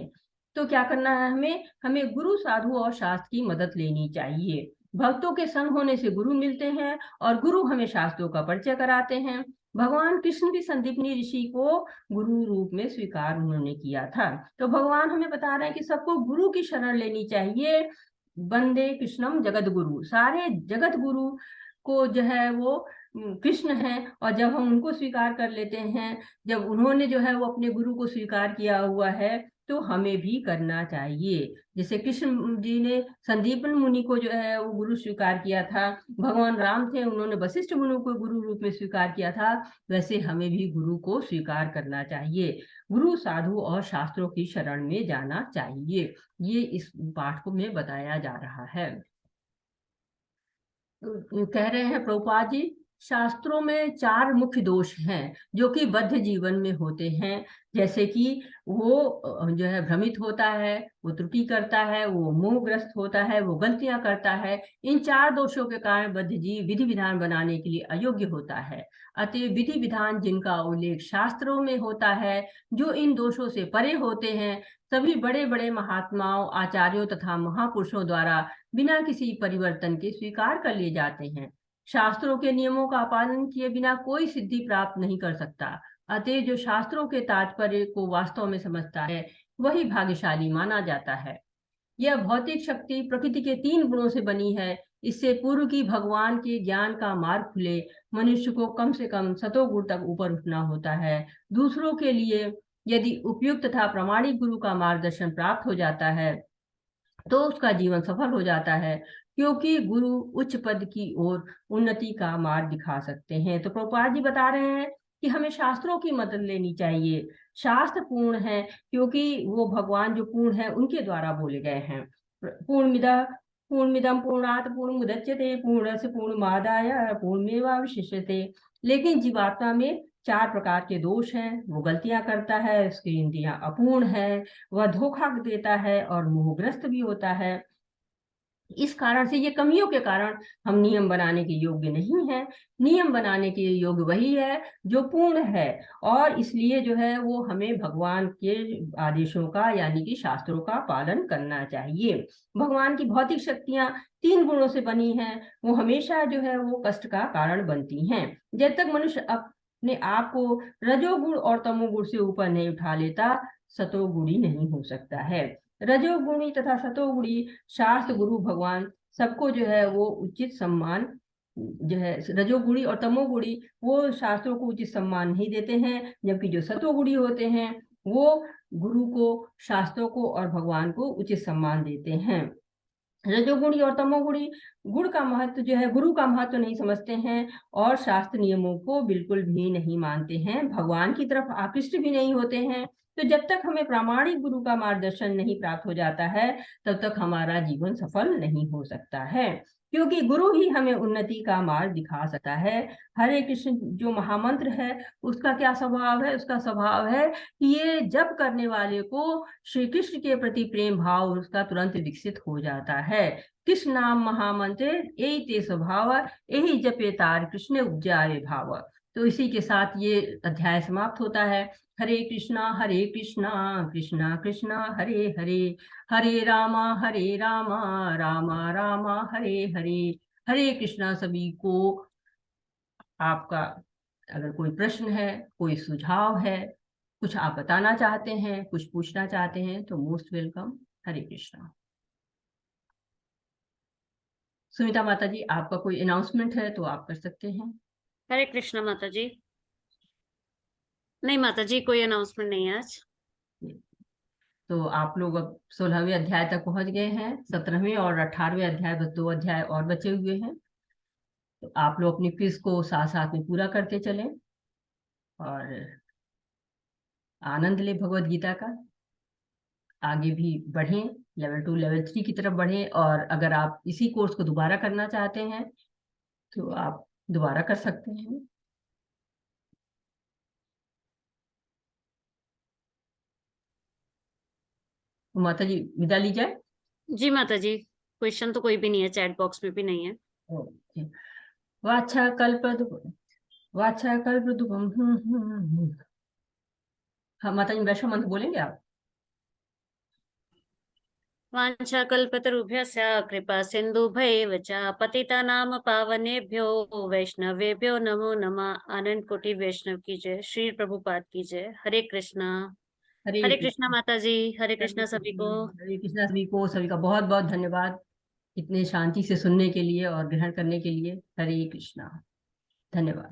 तो क्या करना है हमें? हमें गुरु, साधु और शास्त्र की मदद लेनी चाहिए। भक्तों के संग होने से गुरु मिलते हैं और गुरु हमें शास्त्रों का परिचय कराते हैं। भगवान कृष्ण भी संदीपनी ऋषि को गुरु रूप में स्वीकार उन्होंने किया था। तो भगवान हमें बता रहे हैं कि सबको गुरु की शरण लेनी चाहिए। वंदे कृष्णम जगत गुरु, सारे जगत गुरु को जो है वो कृष्ण है। और जब हम उनको स्वीकार कर लेते हैं, जब उन्होंने जो है वो अपने गुरु को स्वीकार किया हुआ है, तो हमें भी करना चाहिए। जैसे कृष्ण जी ने संदीपन मुनि को जो है वो गुरु स्वीकार किया था, भगवान राम थे, उन्होंने वशिष्ठ मुनि को गुरु रूप में स्वीकार किया था, वैसे हमें भी गुरु को स्वीकार करना चाहिए। गुरु, साधु और शास्त्रों की शरण में जाना चाहिए। ये इस पाठ को में बताया जा रहा है। कह रहे हैं प्रभुपाद जी, शास्त्रों में 4 मुख्य दोष हैं जो कि बद्ध जीवन में होते हैं। जैसे कि वो जो है भ्रमित होता है, वो त्रुटि करता है, वो मोहग्रस्त होता है, वो गलतियां करता है। इन 4 दोषों के कारण बद्ध जीव विधि विधान बनाने के लिए अयोग्य होता है। अतः विधि विधान जिनका उल्लेख शास्त्रों में होता है, जो इन दोषों से परे होते हैं, सभी बड़े बड़े महात्माओं, आचार्यों तथा महापुरुषों द्वारा बिना किसी परिवर्तन के स्वीकार कर लिए जाते हैं। शास्त्रों के नियमों का पालन किए बिना कोई सिद्धि प्राप्त नहीं कर सकता। अतः जो शास्त्रों के तात्पर्य को वास्तव में समझता है, वही भाग्यशाली माना जाता है। यह भौतिक शक्ति प्रकृति के 3 गुणों से बनी है। इससे पूर्व की भगवान के ज्ञान का मार्ग खुले, मनुष्य को कम से कम सतोगुण तक ऊपर उठना होता है। दूसरों के लिए यदि उपयुक्त तथा प्रामाणिक गुरु का मार्गदर्शन प्राप्त हो जाता है, तो उसका जीवन सफल हो जाता है, क्योंकि गुरु उच्च पद की ओर उन्नति का मार्ग दिखा सकते हैं। तो प्रभुपाद जी बता रहे हैं कि हमें शास्त्रों की मदद लेनी चाहिए। शास्त्र पूर्ण है, क्योंकि वो भगवान जो पूर्ण है उनके द्वारा बोले गए हैं। पूर्णमिदं पूर्णात् पूर्णमुदच्यते पूर्णस्य पूर्णमादाय पूर्णमेवावशिष्यते। लेकिन जीवात्मा में 4 प्रकार के दोष हैं। वो गलतियां करता है, उसकी इंद्रियां अपूर्ण है, वह धोखा देता है और मोहग्रस्त भी होता है। इस कारण से, ये कमियों के कारण हम नियम बनाने के योग्य नहीं हैं। नियम बनाने के योग्य वही है जो पूर्ण है, और इसलिए जो है वो हमें भगवान के आदेशों का, यानी कि शास्त्रों का पालन करना चाहिए। भगवान की भौतिक शक्तियां 3 गुणों से बनी हैं, वो हमेशा जो है वो कष्ट का कारण बनती हैं। जब तक मनुष्य अपने आप को रजोगुण और तमोगुण से ऊपर नहीं उठा लेता, सतोगुणी नहीं हो सकता है। रजोगुणी तथा सतोगुणी शास्त्र, गुरु, भगवान सबको जो है वो उचित सम्मान जो है, रजोगुणी और तमोगुणी वो शास्त्रों को उचित सम्मान नहीं देते हैं, जबकि जो सतोगुणी होते हैं वो गुरु को, शास्त्रों को और भगवान को उचित सम्मान देते हैं। रजोगुणी और तमोगुणी गुण का महत्व जो है, गुरु का महत्व नहीं समझते हैं और शास्त्र नियमों को बिल्कुल भी नहीं मानते हैं, भगवान की तरफ आकृष्ट भी नहीं होते हैं। तो जब तक हमें प्रामाणिक गुरु का मार्गदर्शन नहीं प्राप्त हो जाता है, तब तक हमारा जीवन सफल नहीं हो सकता है, क्योंकि गुरु ही हमें उन्नति का मार्ग दिखा सकता है। हरे कृष्ण जो महामंत्र है, उसका क्या स्वभाव है? उसका स्वभाव है कि ये जप करने वाले को श्री कृष्ण के प्रति प्रेम भाव उसका तुरंत विकसित हो जाता है। कृष्ण नाम महामंत्र यही ते स्वभाव, यही जपे तार कृष्ण उपजावे भाव। तो इसी के साथ ये अध्याय समाप्त होता है। हरे कृष्णा कृष्णा कृष्णा हरे हरे, हरे रामा रामा रामा हरे हरे। हरे कृष्णा सभी को। आपका अगर कोई प्रश्न है, कोई सुझाव है, कुछ आप बताना चाहते हैं, कुछ पूछना चाहते हैं, तो मोस्ट वेलकम। हरे कृष्णा। सुनीता माता जी, आपका कोई अनाउंसमेंट है तो आप कर सकते हैं। हरे कृष्णा माता जी। नहीं माता जी, कोई अनाउंसमेंट नहीं है आज। तो आप लोग अब 16वें अध्याय तक पहुंच गए हैं। 17वें और 18वें अध्याय, बस 2 अध्याय और बचे हुए हैं। तो आप लोग अपनी क्विज को साथ साथ में पूरा करते चलें और आनंद ले भगवत गीता का। आगे भी बढ़ें, लेवल 2 लेवल 3 की तरफ बढ़ें। और अगर आप इसी कोर्स को दोबारा करना चाहते हैं तो आप दोबारा कर सकते हैं। तो माता जी विदा ली जाए। जी माता जी, क्वेश्चन तो कोई भी नहीं है, चैट बॉक्स में भी नहीं है। ओके। वाछा कल्पद्रु वाछा कल्पद्रुम। हाँ माता जी, वैश्व मंत्र बोलेंगे आप? वाञ्छाकल्पतरुभ्यश्च कृपा सिन्धुभैव च पतितानां पावनेभ्यो वैष्णवेभ्यो नमो नमः। आनंद कोटि वैष्णव की जय, श्री प्रभुपाद की जय। हरे कृष्णा। हरे हरे कृष्णा कृष्ण। माता जी, हरे हरे कृष्णा सभी को। कृष्ण। हरे कृष्णा सभी को। सभी का बहुत बहुत धन्यवाद इतने शांति से सुनने के लिए और ग्रहण करने के लिए। हरे कृष्णा। धन्यवाद।